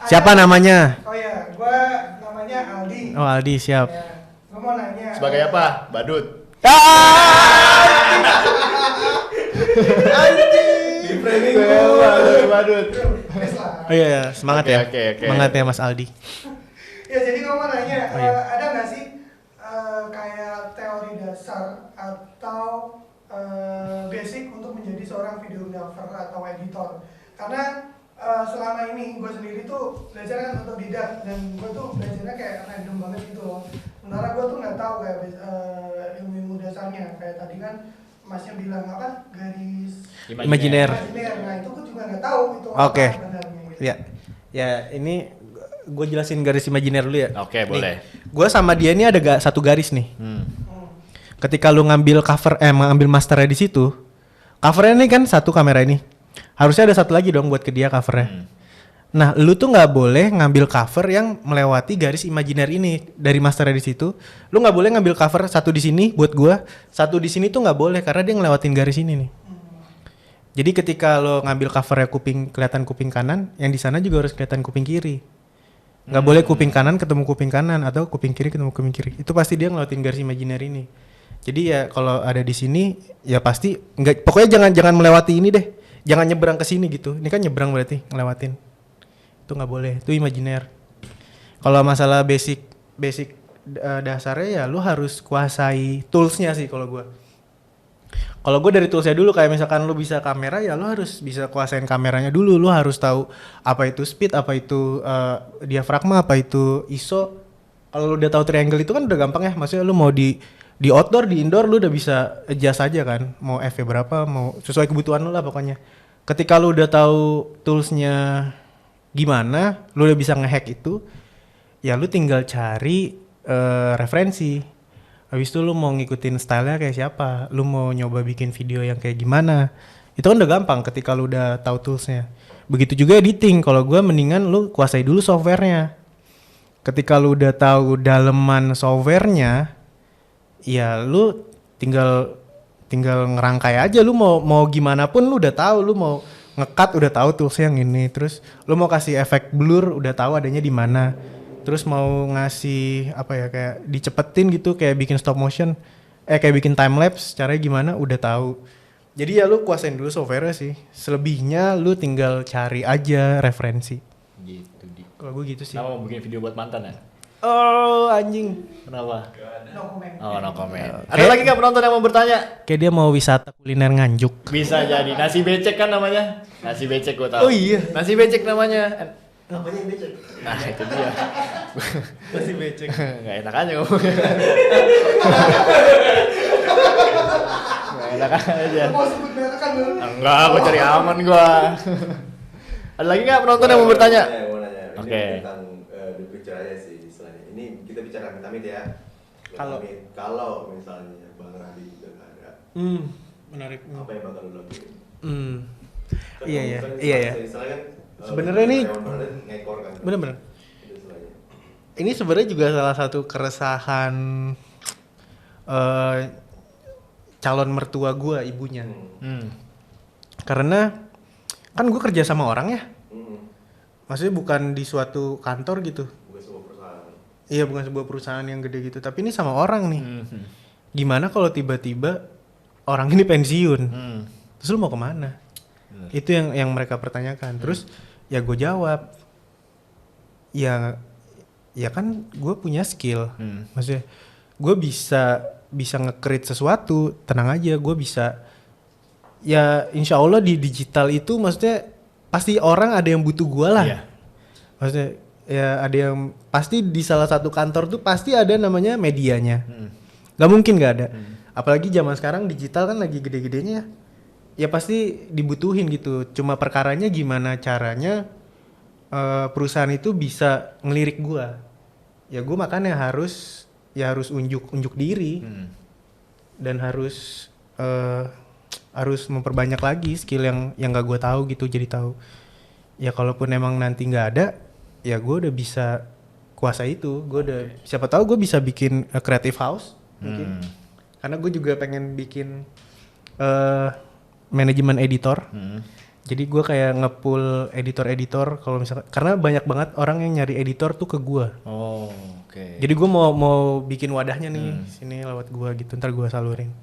Siapa namanya? Oh ya, gua namanya Aldi. Oh Aldi siap. Ya, gua mau nanya. Sebagai apa? Badut. Di framing Badut. Oh iya, semangat ya. Oke. Semangat ya Mas Aldi. Ya, jadi gua mau nanya, Oh, iya. ada nggak sih kayak teori dasar atau basic untuk menjadi seorang videographer atau editor? Karena selama ini gue sendiri tuh belajar kan otodidak dan gue tuh belajarnya kayak random banget gitu loh. Sementara gue tuh nggak tahu kayak ilmu dasarnya. Kayak tadi kan Masnya bilang apa? Garis Imajiner. Nah itu gue juga nggak tahu itu Oke. apa sebenarnya. Gitu. Ya ini gue jelasin garis imajiner dulu ya. Oke, boleh. Gue sama dia ini ada satu garis nih. Ketika lu ngambil ngambil masternya di situ, covernya ini kan satu kamera ini. Harusnya ada satu lagi dong buat ke dia covernya. Nah, lu tuh nggak boleh ngambil cover yang melewati garis imajiner ini dari masternya di situ. Lu nggak boleh ngambil cover satu di sini buat gua, satu di sini tuh nggak boleh karena dia ngelewatin garis ini nih. Jadi ketika lo ngambil covernya kelihatan kuping kanan, yang di sana juga harus kelihatan kuping kiri. Nggak boleh kuping kanan ketemu kuping kanan atau kuping kiri ketemu kuping kiri. Itu pasti dia ngelewatin garis imajiner ini. Jadi ya kalau ada di sini ya pasti nggak. Pokoknya jangan melewati ini deh. Jangan nyebrang ke sini gitu. Ini kan nyebrang berarti ngelewatin. Itu nggak boleh. Itu imajiner. Kalau masalah basic dasarnya ya lu harus kuasai toolsnya sih kalau gue. Kalau gue dari toolsnya dulu kayak misalkan lu bisa kamera ya lu harus bisa kuasain kameranya dulu. Lu harus tahu apa itu speed, apa itu diafragma, apa itu ISO. Kalau lu udah tahu triangle itu kan udah gampang ya. Maksudnya lu mau di outdoor, di indoor lu udah bisa adjust aja kan. Mau F berapa, mau sesuai kebutuhan lu lah pokoknya. Ketika lu udah tahu toolsnya gimana, lu udah bisa ngehack itu, ya lu tinggal cari referensi. Habis itu lu mau ngikutin stylenya kayak siapa, lu mau nyoba bikin video yang kayak gimana. Itu kan udah gampang ketika lu udah tahu toolsnya. Begitu juga editing, kalau gue mendingan lu kuasai dulu softwarenya. Ketika lu udah tahu daleman softwarenya, ya lu tinggal ngerangkai aja. Lu mau gimana pun lu udah tahu, lu mau nge-cut udah tahu toolsnya yang ini. Terus lu mau kasih efek blur udah tahu adanya di mana. terus mau ngasih apa ya kayak dicepetin gitu kayak bikin stop motion, kayak bikin time lapse, caranya gimana udah tahu. Jadi ya lu kuasain dulu software sih. Selebihnya lu tinggal cari aja referensi. Gitu di. Kalau gue gitu sih. Kenapa mau bikin video buat mantan ya? Oh anjing. Kenapa? No comment. Oh, no comment. Ada lagi nggak penonton yang mau bertanya? Kayak dia mau wisata kuliner Nganjuk. Bisa jadi. Nasi becek kan namanya? Nasi becek gue tahu. Oh iya. Nasi becek namanya. Namanya becek. Nah itu dia. Nasi becek. Gak enak aja ngomongnya. Gak enak aja. Mau sebut merek kan lu? Enggak, gue cari aman gue. Ada lagi nggak penonton yang mau bertanya? Mau nanya. Ini Oke. tentang the future aja sih istilahnya. Ini kita bicara amit-amit ya. Kalau- kalau misalnya Bang Radi juga nggak ada, Menarik. apa yang bakal lu lakuin? Kan Iya, kalau iya. misalnya Iya, iya. istilahnya kan, Sebenarnya ini- karyawan Bang Radi ngekor kan. Bener-bener. Itu istilahnya. Ini sebenarnya juga salah satu keresahan calon mertua gue, ibunya. Karena kan gue kerja sama orang ya. Maksudnya bukan di suatu kantor gitu. Bukan sebuah perusahaan. Iya, bukan sebuah perusahaan yang gede gitu. Tapi ini sama orang nih. Gimana kalau tiba-tiba orang ini pensiun? Terus lu mau kemana? Itu yang mereka pertanyakan. Terus ya gue jawab. Ya kan gue punya skill. Maksudnya gue bisa nge-create sesuatu. Tenang aja, gue bisa. Ya insya Allah di digital itu maksudnya pasti orang ada yang butuh gue lah. Iya. Maksudnya ya ada yang pasti di salah satu kantor tuh pasti ada namanya medianya. Gak mungkin gak ada. Apalagi zaman sekarang digital kan lagi gede-gedenya ya. Ya pasti dibutuhin gitu. Cuma perkaranya gimana caranya perusahaan itu bisa ngelirik gue. Ya gue makanya harus unjuk diri. Dan harus memperbanyak lagi skill yang gak gue tahu gitu, jadi tahu. Ya kalaupun emang nanti nggak ada, ya gue udah bisa kuasa itu. Gue udah siapa tahu gue bisa bikin creative house mungkin. Karena gue juga pengen bikin manajemen editor. Jadi gue kayak nge-pull editor-editor kalau misalkan, karena banyak banget orang yang nyari editor tuh ke gue. Oh, oke. Jadi gue mau bikin wadahnya nih sini lewat gue gitu, ntar gue salurin.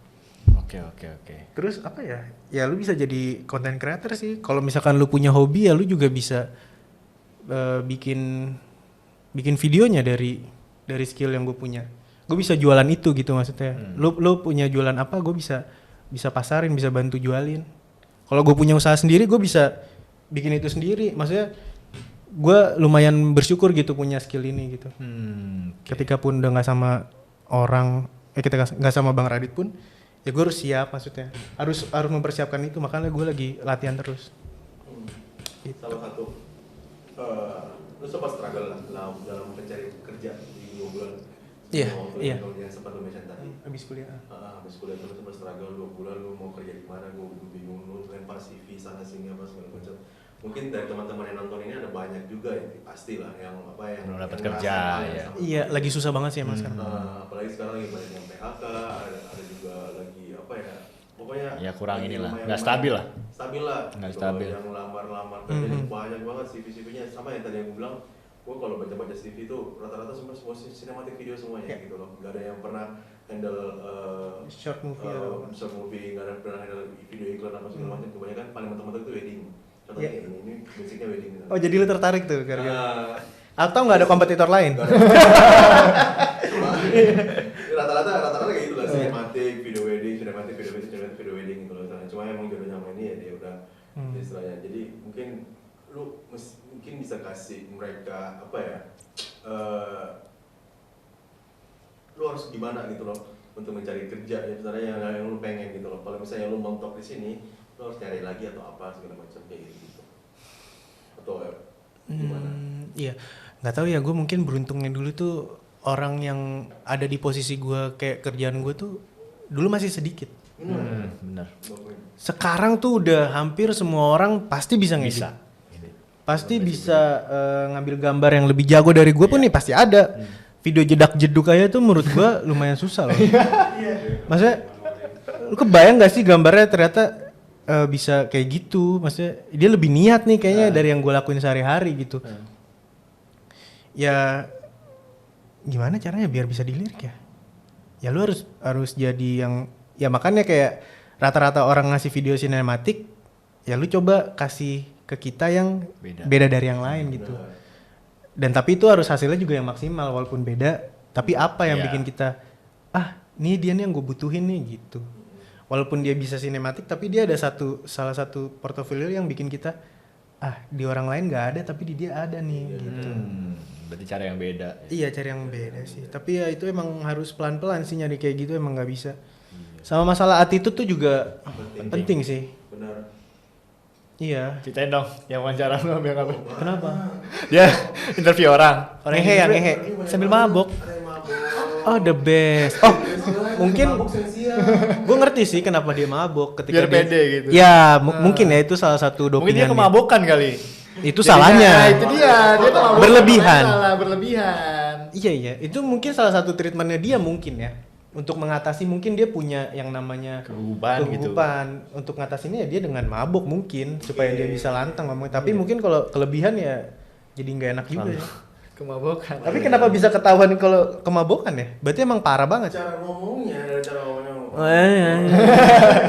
Oke. Terus apa ya? Ya lu bisa jadi content creator sih. Kalau misalkan lu punya hobi ya lu juga bisa bikin videonya dari skill yang gue punya. Gue bisa jualan itu gitu maksudnya. Lu punya jualan apa? Gue bisa pasarin, bisa bantu jualin. Kalau gue punya usaha sendiri, gue bisa bikin itu sendiri. Maksudnya gue lumayan bersyukur gitu punya skill ini gitu. Ketika pun udah nggak sama orang, kita nggak sama Bang Radit pun, ya gue harus siap maksudnya. Harus mempersiapkan itu, makanya gue lagi latihan terus. Salah satu, lu sempat struggle lah dalam mencari kerja di 2 bulan. Iya. Yang sempat lu mention tadi. Habis kuliah. Habis kuliah terus sempat struggle 2 bulan, lu mau kerja di mana? Gue bingung, lu lempar CV sana sini apa segala macam. Mungkin dari teman-teman yang nonton ini ada banyak juga ya, pasti lah yang belum dapat yang kerja, ngerasain ya. sama Iya, lagi susah banget sih emang sekarang. apalagi sekarang lagi banyak yang PHK, ada juga lagi apa ya, pokoknya Ya, kurang lagi inilah, lumayan- nggak stabil lah. stabil lah Nggak gitu. stabil. Yang lamar kerja banyak banget CV-nya, sama yang tadi yang gue bilang, gue kalau baca CV itu rata-rata semua sinematik video semuanya gitu loh, nggak ada yang pernah handle Short movie atau apa. short movie, nggak ada pernah handle video iklan apa segala macam. Kebanyakan paling mentok-mentok itu wedding, contohnya ini basicnya wedding gitu. Oh, jadi lu tertarik tuh gara-gara. Nah, Atau nggak ada kompetitor lain? rata-rata kayak gitu lah, sinematik, video wedding gitu loh. Cuma emang jodohnya sama ini ya dia udah istilahnya. Jadi mungkin lu mungkin bisa kasih mereka apa ya, lu harus gimana gitu loh untuk mencari kerja ya, misalnya yang lu pengen gitu loh. Kalau misalnya lu mentok di sini, lu harus cari lagi atau apa segala macam kayak gitu. Atau gimana? Iya, nggak tahu ya. Gue mungkin beruntungnya dulu tuh orang yang ada di posisi gue kayak kerjaan gue tuh dulu masih sedikit. Benar. Sekarang tuh udah hampir semua orang pasti bisa ngedit. Bisa. Pasti bisa ngambil gambar yang lebih jago dari gue pun nih pasti ada. Video jedak-jeduk aja tuh menurut gue lumayan susah loh. Maksudnya lu kebayang gak sih gambarnya ternyata bisa kayak gitu. Maksudnya dia lebih niat nih kayaknya dari yang gue lakuin sehari-hari gitu. Ya gimana caranya biar bisa dilirik ya? Ya lu harus jadi yang, ya makanya kayak rata-rata orang ngasih video sinematik, ya lu coba kasih ke kita yang beda dari yang lain gitu. Dan tapi itu harus hasilnya juga yang maksimal walaupun beda, tapi apa yang bikin kita nih dia nih yang gue butuhin nih gitu. Walaupun dia bisa sinematik tapi dia ada salah satu portofolio yang bikin kita di orang lain nggak ada tapi di dia ada nih gitu. Berarti cara yang beda. Iya, cari yang beda sih. Tapi ya itu emang harus pelan-pelan sih nyari kayak gitu, emang nggak bisa. Sama masalah attitude tuh juga penting sih. Benar. Iya. Ceritain dong yang wawancara lu ambil apa? Kenapa? Dia interview orang Ngehe ya, ngehe. sambil mabok. Oh, the best. Oh, mungkin gue ngerti sih kenapa dia mabok ketika Biar pede gitu. Ya, mungkin ya itu salah satu dopingannya. Mungkin dia kemabukan kali. Itu Jadi, salahnya. Nah, itu dia kemabukan. Berlebihan. Berlebihan. Iya. Itu mungkin salah satu treatmentnya dia mungkin ya. Untuk mengatasi mungkin dia punya yang namanya Kegugupan gitu. Untuk ngatasinnya ya dia dengan mabok mungkin supaya dia bisa lantang ngomongnya. Tapi mungkin kalau kelebihan ya jadi nggak enak juga ya. Kemabukan. Tapi kenapa bisa ketahuan kalau kemabukan ya? Berarti emang parah banget. Cara ngomongnya,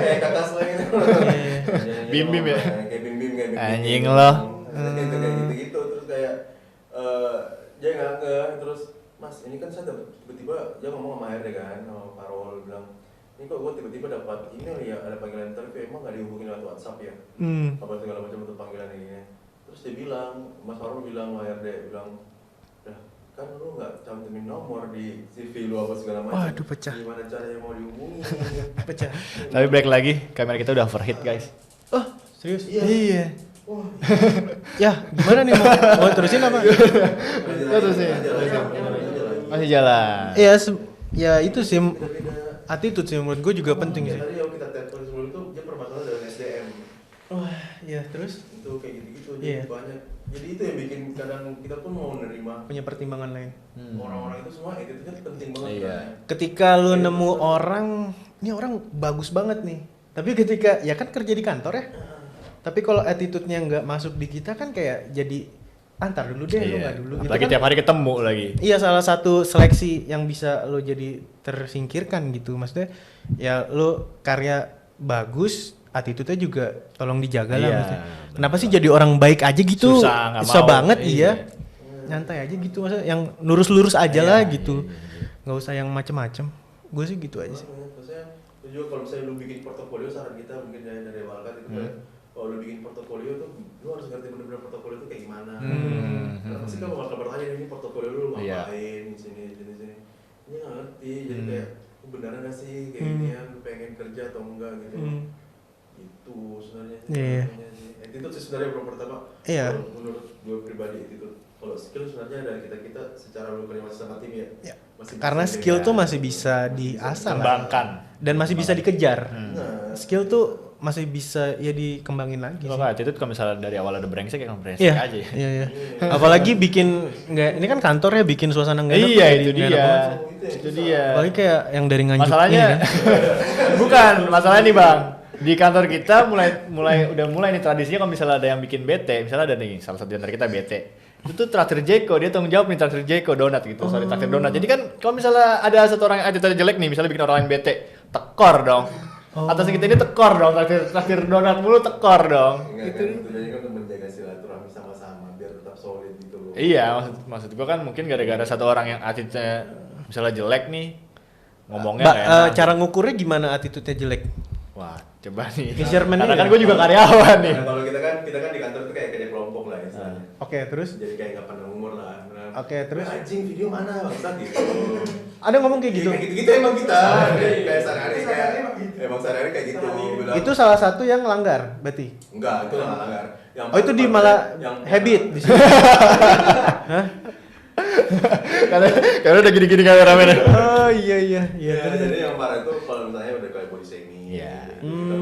Kayak kakas lagi. Bim-bim ya? Kayak bim-bim kayak bim-bim. Anjing lo. Kayak gitu terus kayak dia nggak terus Mas ini kan saya tiba-tiba dia ngomong sama HRD kan sama Parol bilang ini kok gue tiba-tiba dapat email ya ada panggilan interview emang nggak dihubungin lewat WhatsApp ya apa segala macam untuk panggilan ini terus dia bilang Mas Parol bilang sama HRD bilang kan lu nggak cantumin nomor di CV lu apa segala macam. Waduh, pecah. Gimana caranya mau dihubungi? Pecah. Tapi balik lagi, kamera kita udah overheat guys. Oh, serius? Iya. Ya, gimana nih mau terusin apa? Masih jalan. Iya, ya itu sih attitude sih menurut gue juga penting sih. Tadi yang kita telepon sebelum itu dia permasalahan dengan SDM. Wah, ya terus Itu kayak gitu-gitu Iya. jadi banyak. Jadi itu yang bikin kadang kita pun mau menerima punya pertimbangan lain. orang-orang itu semua itu penting banget. Iya. kan. Ketika lu nemu orang, ini orang bagus banget nih. Tapi ketika ya kan kerja di kantor ya. Tapi kalau attitude-nya nggak masuk di kita kan kayak jadi antar dulu deh, lu nggak dulu. Gitu Apalagi kan, tiap hari ketemu lagi. iya salah satu seleksi yang bisa lo jadi tersingkirkan gitu. Maksudnya ya lo karya bagus, attitude-nya juga tolong dijaga lah. Iya, Maksudnya. Kenapa sih jadi orang baik aja gitu? Susah, nggak Susah mau. banget Iya. iya. Nyantai aja gitu, maksudnya yang lurus-lurus aja lah gitu. Nggak usah yang macem-macem. Gue sih gitu aja sih. Maksudnya itu juga kalau misalnya lu bikin portofolio saran kita mungkin dari Walkat itu kan kalau lu bikin portofolio tuh lu harus ngerti bener-bener portofolio itu kayak gimana. Karena pasti kan bakal bertanya ini portofolio lu ngapain di sini. Ini nggak ngerti jadi kayak beneran nggak sih kayak ginian lu pengen kerja atau enggak gitu. Itu sebenarnya. Iya. Itu sih sebenarnya belum pertama. Iya. Kalau menurut gue pribadi itu. Kalau skill sebenarnya dari kita secara lu kerja sama tim ya. Ya. Masih Karena bisa skill beda. tuh masih bisa diasah lah. Kembangkan. Dan masih bisa dikejar. Nah, Skill tuh masih bisa ya dikembangin lagi Kalau sih. nggak, itu kalau misalnya dari awal ada brengsek ya kan brengsek Iya, aja ya. iya. Apalagi bikin nggak, ini kan kantor ya bikin suasana nggak enak. Iya tuh, itu jadi nggak enak dia. banget. Itu dia. Apalagi kayak yang dari nganjuk Masalahnya ini kan. bukan, masalahnya nih Bang. Di kantor kita mulai nih tradisinya kalau misalnya ada yang bikin bete, misalnya ada nih salah satu di antara kita bete. Itu tuh traktir Jeko, dia tanggung jawab nih traktir Jeko donat gitu, sorry traktir donat. Jadi kan kalau misalnya ada satu orang yang attitude jelek nih, misalnya bikin orang lain bete, tekor dong. Atas kita ini tekor dong, traktir donat mulu tekor dong. enggak kan tujuannya kan untuk menjaga silaturahmi sama-sama biar tetap solid gitu loh. Iya, maksud gua kan mungkin gara-gara satu orang yang attitude-nya misalnya jelek nih, ngomongnya nggak enak. Cara ngukurnya gimana attitude-nya jelek? Wah, coba nih. Measurement Karena ini kan ya? gue juga karyawan nih. Nah, kalau kita kan di kantor tuh kayak kerja kelompok lah istilahnya. Oke, terus? Jadi kayak nggak pandang umur lah. Nah, Oke, terus? anjing video mana bangsat gitu. Ada ngomong kayak gitu? Kayak gitu-gitu emang kita. Kayak sehari-hari kayak emang sehari-hari kayak gitu. Bilang, Itu salah satu yang langgar berarti? enggak, itu nggak langgar. Yang Oh itu di malah habit di sini. Hah? Karena udah gini-gini kameramennya. Oh iya. Iya, jadi yang parah itu kalau misalnya udah kayak body shaming. Iya. Gitu.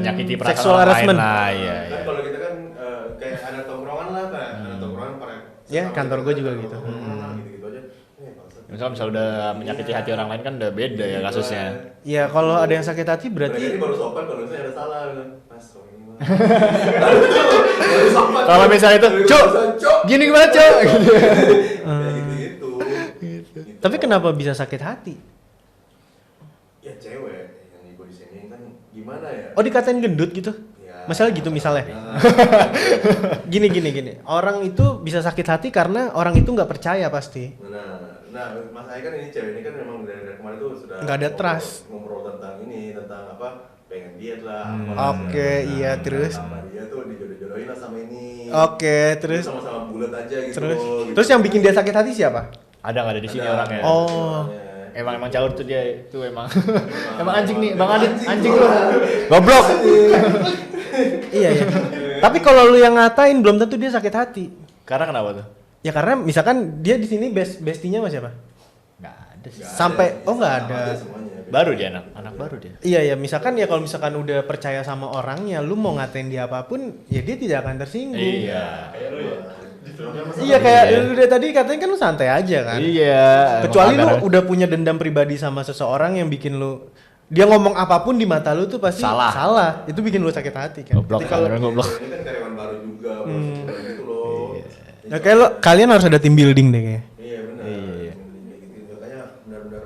Menyakiti perasaan Sexual orang lain harassment. lah, iya. Kan kalau kita kan kayak ada tongkrongan lah kan, ada tongkrongan para. Ya, kantor gua juga gitu. Gitu-gitu aja. Misalnya udah menyakiti hati orang lain kan udah beda ya kasusnya. Ya kalau ada yang sakit hati Mereka ini berarti baru sopan kalau misalnya ada salah kan. Mas, oh ini mah. Baru sopan. Kalau misalnya itu, Cuk, Cuk, gini gimana Cuk? Kayak gitu-gitu. Gitu Tapi kenapa bisa sakit hati? Ya cewek yang gue di sini kan gimana ya? Oh dikatain gendut gitu? Ya, Masalah gitu misalnya? Gini. Orang itu bisa sakit hati karena orang itu nggak percaya pasti. Nah, masalahnya kan ini cewek ini kan memang dari kemarin tuh sudah Nggak ada trust. ngobrol tentang apa pengen diet lah. Oke, iya, terus? Sama dia tuh dijodoh-jodohin lah sama ini. Oke, terus? Sama-sama bulat aja gitu. Terus yang bikin dia sakit hati siapa? Ada nggak ada di sini Ada. orangnya? Oh. Emang caur tuh dia itu emang. Emang anjing nih, Bang Adit, anjing lu. Goblok. Iya. Tapi kalau lu yang ngatain belum tentu dia sakit hati. Karena kenapa tuh? Ya karena misalkan dia di sini bestinya sama siapa? Nggak ada sih. Sampai nggak ada. Baru dia anak baru dia. Iya, misalkan ya kalau misalkan udah percaya sama orangnya, lu mau ngatain dia apapun, ya dia tidak akan tersinggung. Iya. Kayak lu ya. Iya kayak lu dari tadi katanya kan lu santai aja kan. Iya. Kecuali lu emang udah punya dendam pribadi sama seseorang yang bikin lu dia ngomong apapun di mata lu tuh pasti salah. Itu bikin lu sakit hati kan. Goblok, Ketika lu- goblok. Ini kan karyawan baru juga, baru gitu loh. Ya kayak lo kalian harus ada tim building deh kayaknya. Iya benar. Iya. Gitu. Makanya benar-benar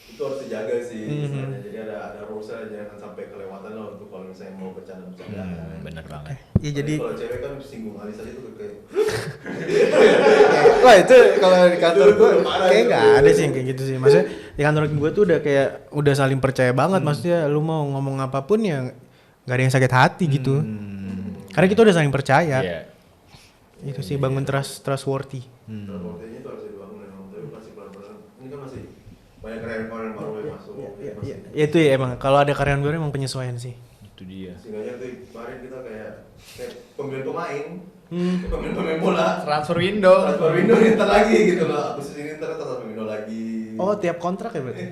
itu harus dijaga sih. Istilahnya. Jadi ada rulesnya jangan sampai kelewatan loh untuk kalau misalnya mau bercanda-bercanda. Bener banget. Iya jadi Kalau cewek kan singgung alis aja tuh kayak wah itu kalau di kantor gue Parah kayak itu. nggak ada sih yang kayak gitu sih. Maksudnya di kantor gue tuh udah kayak udah saling percaya banget. Maksudnya lu mau ngomong apapun ya nggak ada yang sakit hati gitu. Karena kita udah saling percaya. Iya. Itu sih bangun trustworthy. transportasinya itu harus dibangun memang. Tapi masih pelan-pelan. Ini kan masih banyak karyawan baru yang masuk. Masih. Ya itu ya emang kalau ada karyawan baru emang penyesuaian sih. Itu dia. Sehingga tuh kemarin kita kayak pemilihan pemain, pemain bola. Transfer window. Transfer window ntar lagi gitu loh. Agustus ini ntar transfer window lagi. Oh tiap kontrak ya berarti?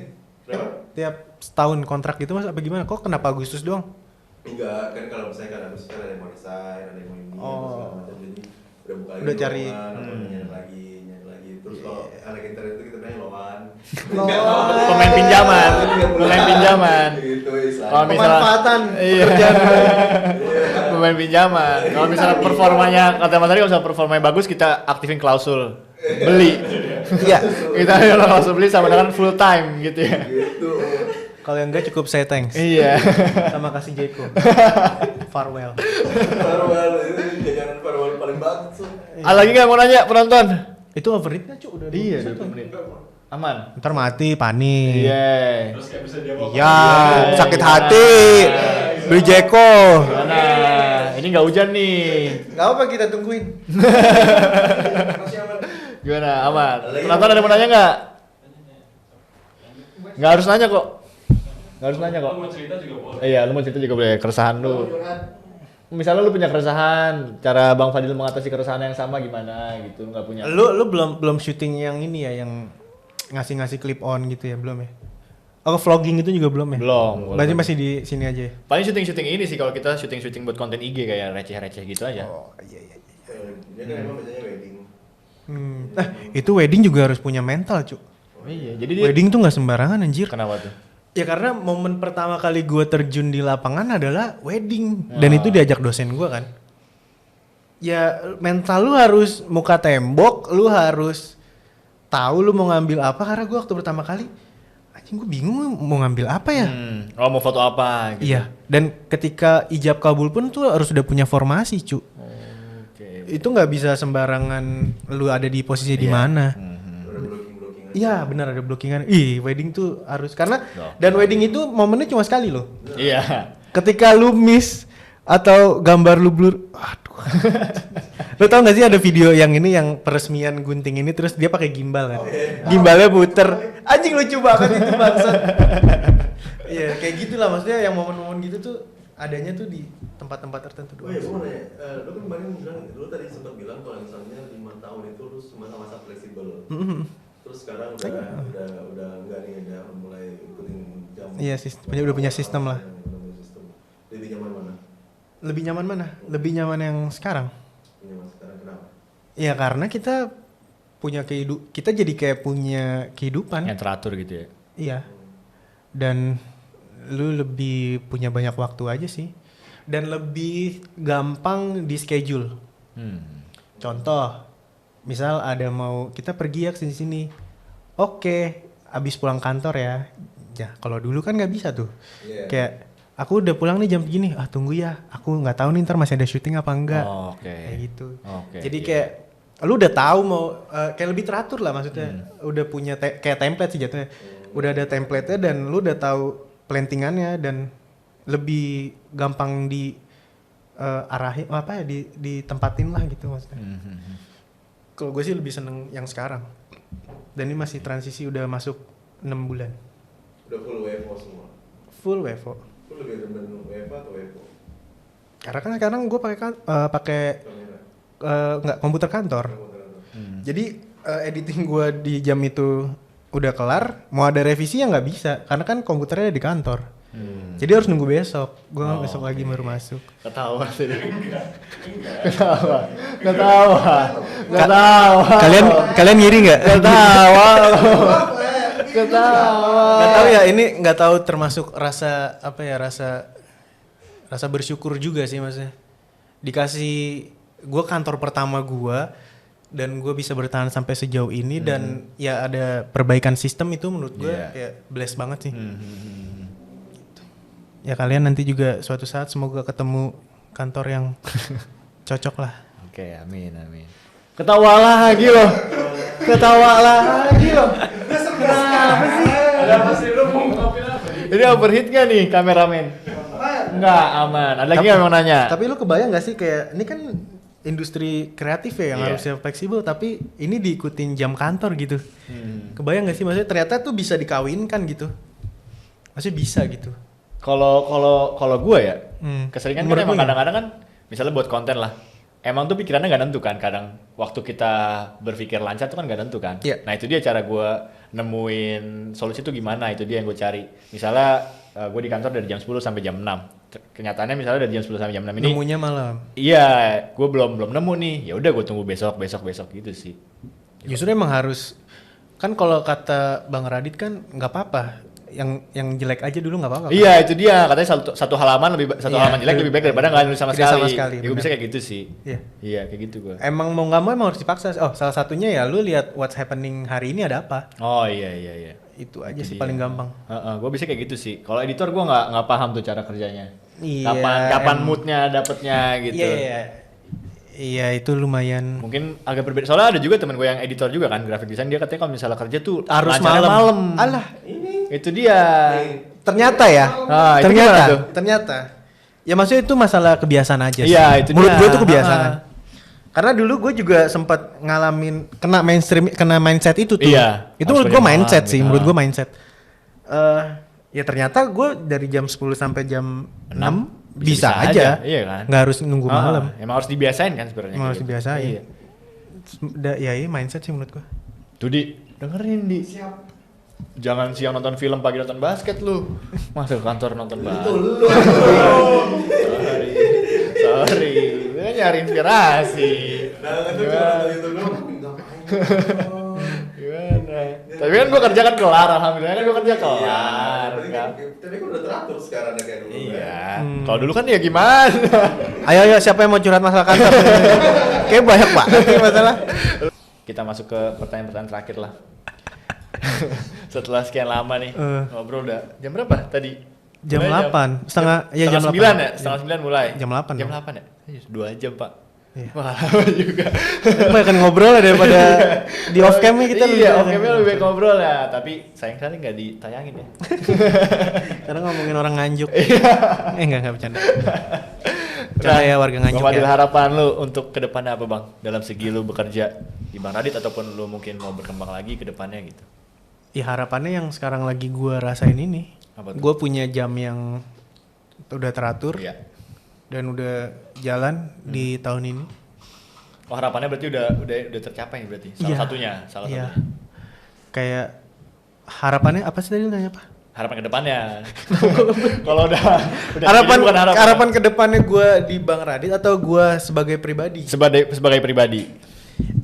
Kenapa? Tiap setahun kontrak gitu mas apa gimana? Kok kenapa Agustus doang? Enggak, kan kalau misalnya kan Agustus kan ada yang mau resign, ada yang mau ini, Oh. segala macam. Jadi udah buka lagi Udah cari. lowongan, atau nyari lagi. Terus kalau anak internet itu kita bilangnya loan. Pemain pinjaman. Pemain pinjaman. Gitu istilah. Kalau misalnya Pemanfaatan Iya. Pemain pinjaman. Kalau misalnya performanya kata Mas Ari kalau misalnya performanya bagus kita aktifin klausul beli. Iya. Kita kalau klausul beli sama dengan full time gitu ya. Gitu. Kalau yang enggak cukup say thanks. Iya. Sama kasih Jeko. Farewell. Farewell itu jajanan farewell paling bagus. Lagi nggak mau nanya penonton? Itu overrate nggak cu? Udah 20 menit. Aman. Ntar mati panik. Iya. Terus kayak bisa dia bawa Ya, sakit hati. Beli Jeko. Mana? Ini nggak hujan nih. Gak apa kita tungguin. Gimana? Aman. Penonton ada yang mau nanya nggak? Nggak harus nanya kok. Nggak harus nanya kok. Lu mau cerita juga boleh. Iya, lu mau cerita juga boleh. Keresahan lu. Misalnya lu punya keresahan, cara Bang Fadil mengatasi keresahan yang sama gimana gitu, nggak punya. Lu belum syuting yang ini ya, yang ngasih clip on gitu ya, belum ya? Oh, vlogging itu juga belum ya? Belum. Berarti masih di sini aja ya? Paling syuting ini sih kalau kita syuting buat konten IG kayak receh-receh gitu aja. Oh, iya. Dia kan emang biasanya wedding. Nah, itu wedding juga harus punya mental, cu. Iya, jadi dia Wedding tuh nggak sembarangan anjir. kenapa tuh? Ya karena momen pertama kali gue terjun di lapangan adalah wedding. Dan itu diajak dosen gue kan. Ya mental lu harus muka tembok, lu harus tahu lu mau ngambil apa. Karena gue waktu pertama kali, anjing gue bingung mau ngambil apa ya. Oh mau foto apa gitu. Iya, dan ketika ijab kabul pun tuh harus udah punya formasi, cu. Oke. Itu nggak bisa sembarangan lu ada di posisi di mana. Ada blocking aja. Iya, benar ada blockingan. Wedding tuh harus karena dan wedding itu momennya cuma sekali loh. Iya. Ketika lu miss atau gambar lu blur, aduh. Lu tau gak sih ada video yang ini yang peresmian gunting ini terus dia pakai gimbal kan? Gimbalnya puter. Anjing lucu banget itu bangsat. Iya, kayak gitulah maksudnya yang momen-momen gitu tuh adanya tuh di tempat-tempat tertentu Oh doang. iya, gue mau nanya, lu kan kemarin bilang, lu tadi sempat bilang kalau misalnya 5 tahun itu lu masa-masa fleksibel. Terus sekarang udah enggak nih, udah mulai ikutin jam. Iya, udah punya sistem lah. Udah punya sistem. Lebih nyaman mana? Lebih nyaman mana? Lebih nyaman yang sekarang. Nyaman sekarang kenapa? Ya karena kita punya kita jadi kayak punya kehidupan. Yang teratur gitu ya. Iya. Dan lu lebih punya banyak waktu aja sih. Dan lebih gampang di schedule. Contoh, misal ada mau kita pergi ya ke sini. oke, abis pulang kantor ya. Ya kalau dulu kan nggak bisa tuh. Iya. Kayak aku udah pulang nih jam segini, tunggu ya. Aku nggak tahu nih ntar masih ada syuting apa enggak. Oh, oke. Kayak gitu. Oke, Jadi iya. kayak lu udah tahu mau kayak lebih teratur lah maksudnya. Udah punya kayak template sih jatuhnya. Udah ada template-nya dan lu udah tahu plantingannya dan lebih gampang di arahin apa ya ditempatin lah gitu maksudnya. Kalau gue sih lebih seneng yang sekarang. Dan ini masih transisi udah masuk 6 bulan. Udah full WFO semua. Full WFO. Lu lebih demen WFO atau WFO? Karena kan sekarang gue pakai Kamera. nggak komputer kantor. Jadi editing gue di jam itu udah kelar, mau ada revisi ya nggak bisa karena kan komputernya ada di kantor. Jadi harus nunggu besok. Gue besok lagi baru masuk. Ketawa sih. Ketawa. Kalian ngiri nggak? Ketawa. Nggak tahu ya, ini nggak tahu termasuk rasa apa ya, rasa bersyukur juga sih maksudnya. Dikasih gue kantor pertama gue dan gue bisa bertahan sampai sejauh ini dan ya ada perbaikan sistem itu menurut gue kayak bless banget sih. Ya kalian nanti juga suatu saat semoga ketemu kantor yang cocok lah. Oke, amin. Ketawa lagi loh. Kenapa sih? Ada apa sih lu mau ngungkapin apa? Ini overheat gak nih kameramen? Enggak, aman. Ada lagi nggak yang mau nanya? Tapi lu kebayang gak sih kayak ini kan industri kreatif ya yang harusnya fleksibel tapi ini diikutin jam kantor gitu. Kebayang gak sih maksudnya ternyata tuh bisa dikawinkan gitu. Maksudnya bisa gitu. Kalau gue ya, keseringan kan Menurut emang lu kadang-kadang kan misalnya buat konten lah. Emang tuh pikirannya nggak nentu kan kadang waktu kita berpikir lancar tuh kan nggak nentu kan. Iya. Nah itu dia cara gue nemuin solusi tuh gimana, itu dia yang gue cari. Misalnya gue di kantor dari jam 10 sampai jam 6. Kenyataannya misalnya dari jam 10 sampai jam 6 ini. Nemunya malam. Iya, gue belum nemu nih. Ya udah gue tunggu besok gitu sih. Justru emang harus kan kalau kata Bang Radit kan nggak apa-apa. Yang jelek aja dulu nggak apa-apa. Iya itu dia katanya satu halaman halaman jelek lebih baik daripada nggak nulis sama Tidak sekali. sama sekali, Ya, gue benar. bisa kayak gitu sih. Iya. Iya kayak gitu gue. Emang mau nggak mau emang harus dipaksa. Oh salah satunya ya lu lihat what's happening hari ini ada apa. Oh iya. Itu aja Itu sih dia. paling gampang. Gue bisa kayak gitu sih. Kalau editor gue nggak paham tuh cara kerjanya. Iya, Kapan moodnya dapetnya gitu. Iya itu lumayan. Mungkin agak berbeda. Soalnya ada juga temen gue yang editor juga kan, graphic design, dia katanya kalau misalnya kerja tuh Harus lancarnya malam. malam. Alah, Itu dia. ternyata ya. Itu gimana tuh? Ternyata. Ya maksudnya itu masalah kebiasaan aja sih. Iya, itu Menurut dia. gue itu kebiasaan. Karena dulu gue juga sempat ngalamin kena mindset itu tuh. Iya, Itu harus menurut gue kerja mindset malam sih, gitu. menurut gue mindset. Ya ternyata gue dari jam 10 sampai jam 6 bisa aja. Iya kan? Nggak harus nunggu malam. Emang harus dibiasain kan sebenarnya. Emang kayak harus gitu. dibiasain. Iya. Ya ini mindset sih menurut gue. Tuh Di, dengerin Di. Jangan siang nonton film, pagi nonton basket lu. Masuk ke kantor nonton basket. Sorry. Lu kan nyari inspirasi. Gimana? Tapi kan gua kerja kan kelar, alhamdulillah kan gua kerja kelar. Tapi kan udah teratur sekarang ya kayak dulu. Iya. Kalau dulu kan ya gimana? Ayo siapa yang mau curhat masalah kantor? Kayak banyak banget nih masalah. Kita masuk ke pertanyaan-pertanyaan terakhir lah. Setelah sekian lama nih ngobrol udah jam berapa tadi? Jam Mulai 8, setengah ya jam 9 8. ya? Setengah 9 mulai. Jam 8 Jam dong. 8 ya? 2 jam, Pak. Iya. Wah, lama juga. Banyak ngobrol ya daripada di off cam kita iya, off camnya lebih baik ngobrol ya, tapi sayang sekali nggak ditayangin ya. Karena ngomongin orang nganjuk. Iya. Enggak bercanda. Bercanda ya warga nganjuk Bang Fadil, ya. harapan lu untuk kedepannya apa Bang? Dalam segi lu bekerja di Bang Radit ataupun lu mungkin mau berkembang lagi ke depannya gitu. Ya harapannya yang sekarang lagi gua rasain ini. Apa tuh? Gua punya jam yang udah teratur Iya. dan udah jalan di tahun ini. Oh, harapannya berarti udah tercapai nih berarti. Salah Iya. satunya. Iya. Kayak harapannya apa sih tadi lu nanya apa? Harapan ke depannya. Kalau udah Harapan ini bukan harapan kedepannya gue di Bang Radit atau gue sebagai pribadi? sebagai pribadi.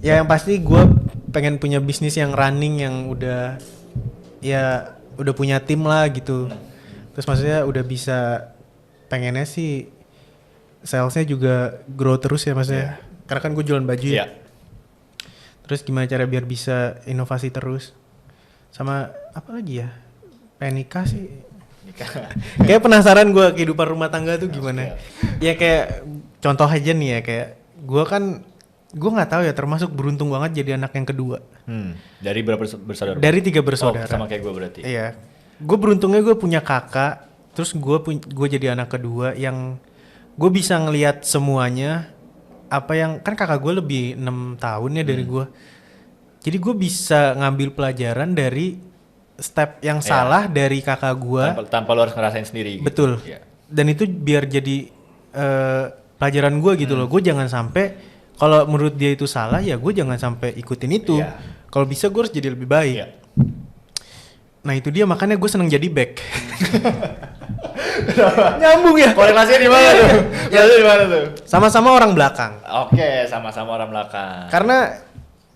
Ya yang pasti gue pengen punya bisnis yang running yang udah punya tim lah gitu. Terus maksudnya udah bisa pengennya sih salesnya juga grow terus ya maksudnya. Karena kan gue jualan baju ya. Iya. Terus gimana cara biar bisa inovasi terus? Sama apa lagi ya? Pengen nikah sih. Kayak penasaran gue kehidupan rumah tangga tuh gimana. Ya kayak contoh aja nih ya, kayak gue kan gue nggak tahu ya, termasuk beruntung banget jadi anak yang kedua. Dari berapa bersaudara? Dari 3 bersaudara. Oh, sama kayak gue berarti. Iya. Gue beruntungnya gue punya kakak, terus gue jadi anak kedua yang gue bisa ngelihat semuanya. Apa yang kan kakak gue lebih 6 tahun ya dari gue. Jadi gue bisa ngambil pelajaran dari step yang salah dari kakak gue. Tanpa lo harus ngerasain sendiri. Betul. Gitu. Dan itu biar jadi pelajaran gue gitu loh. Gue jangan sampai kalau menurut dia itu salah ya gue jangan sampai ikutin itu. Kalau bisa gue harus jadi lebih baik. Nah itu dia, makanya gue seneng jadi back. Nyambung ya. Korelasinya di mana tuh? Di mana tuh? Sama-sama orang belakang. Oke, sama-sama orang belakang. Karena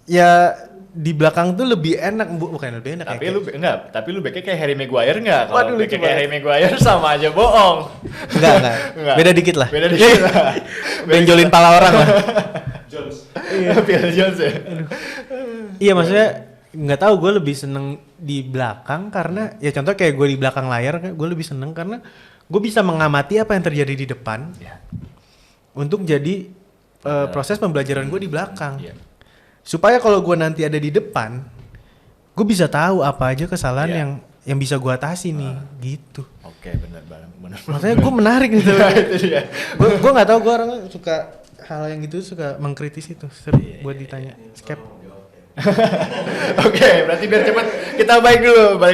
ya di belakang tuh lebih enak, bukan lebih enak. Tapi ya, lu enggak, tapi lu backnya kayak Harry Maguire enggak? Waduh, Kalau lucu backnya kayak banget. Harry Maguire sama aja bohong. Enggak. Beda dikit lah. Beda dikit lah. Benjolin pala orang lah. Pierre Jones ya. Iya maksudnya nggak tahu, gue lebih seneng di belakang karena ya contoh kayak gue di belakang layar, gue lebih seneng karena gue bisa mengamati apa yang terjadi di depan untuk jadi proses pembelajaran gue di belakang. Supaya kalau gue nanti ada di depan, gue bisa tahu apa aja kesalahan yang bisa gue atasi nih, gitu. Oke, benar. Makanya gue menarik nih tuh. Gue nggak tahu, gue orang suka hal yang gitu, suka mengkritis itu, seru buat ditanya. Skep. Oke, berarti biar cepet kita balik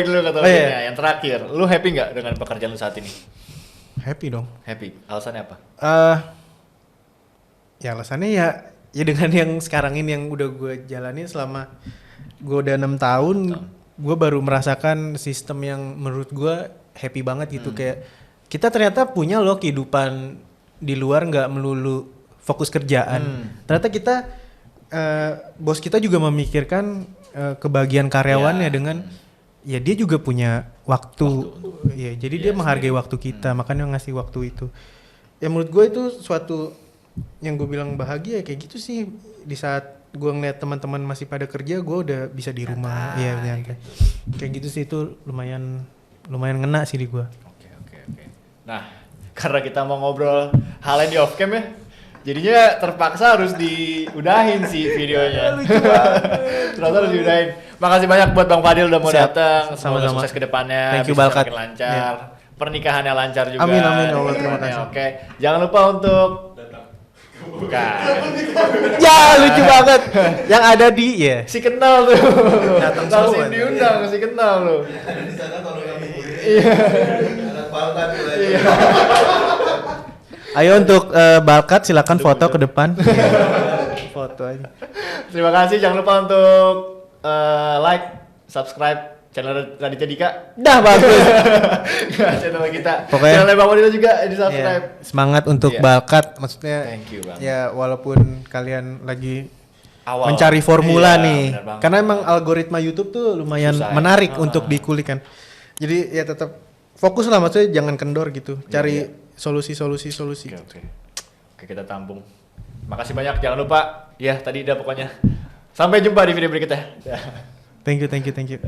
dulu ke topiknya. iya. Yang terakhir, lu happy nggak dengan pekerjaan lu saat ini? Happy dong. Happy. Alasannya apa? Ya alasannya ya dengan yang sekarang ini yang udah gue jalanin selama gue udah 6 tahun, gue baru merasakan sistem yang menurut gue happy banget gitu. Kayak kita ternyata punya loh kehidupan di luar, nggak melulu fokus kerjaan. Ternyata kita bos kita juga memikirkan kebahagiaan karyawannya dengan ya dia juga punya waktu ya, jadi dia menghargai waktu kita, makanya ngasih waktu itu. Ya menurut gue itu suatu yang gue bilang bahagia kayak gitu sih. Di saat gue ngeliat teman-teman masih pada kerja, gue udah bisa di rumah. Iya nyantai. Kayak gitu sih, itu lumayan ngena sih di gue. Oke. Nah, karena kita mau ngobrol hal yang di off cam ya, jadinya terpaksa harus diudahin sih videonya. Ternyata harus diudahin. Makasih banyak buat Bang Fadil udah mau datang. Semoga Sama-sama. sukses ke depannya. Thank you, bisnis Balkat. makin lancar. Pernikahannya lancar juga. Amin, Allah, terima kasih. Oke. Jangan lupa untuk bukan. Ya lucu banget. Yang ada di Si kenal tuh. Datang Langsung semua. diundang si kenal lu. Ada di sana kalau nggak mau Iya. anak Balkan lagi. Ayo untuk Balkat silakan foto ke depan. Foto aja. Terima kasih, jangan lupa untuk like, subscribe channel Raditya Dika. Dah bagus. Channel kita. Pokoknya- Channel Bang Wadil juga di subscribe. Ya, semangat untuk Iya. Balkat, maksudnya. Thank you, Bang. Ya walaupun kalian lagi Awal. mencari formula Iya, nih, benar banget. karena emang algoritma YouTube tuh lumayan Susah ya. menarik untuk dikulik kan. Jadi ya tetap fokus lah, maksudnya jangan kendor gitu, cari solusi. Oke, kita tampung. Makasih banyak, jangan lupa. Ya, tadi udah pokoknya. Sampai jumpa di video berikutnya. Thank you.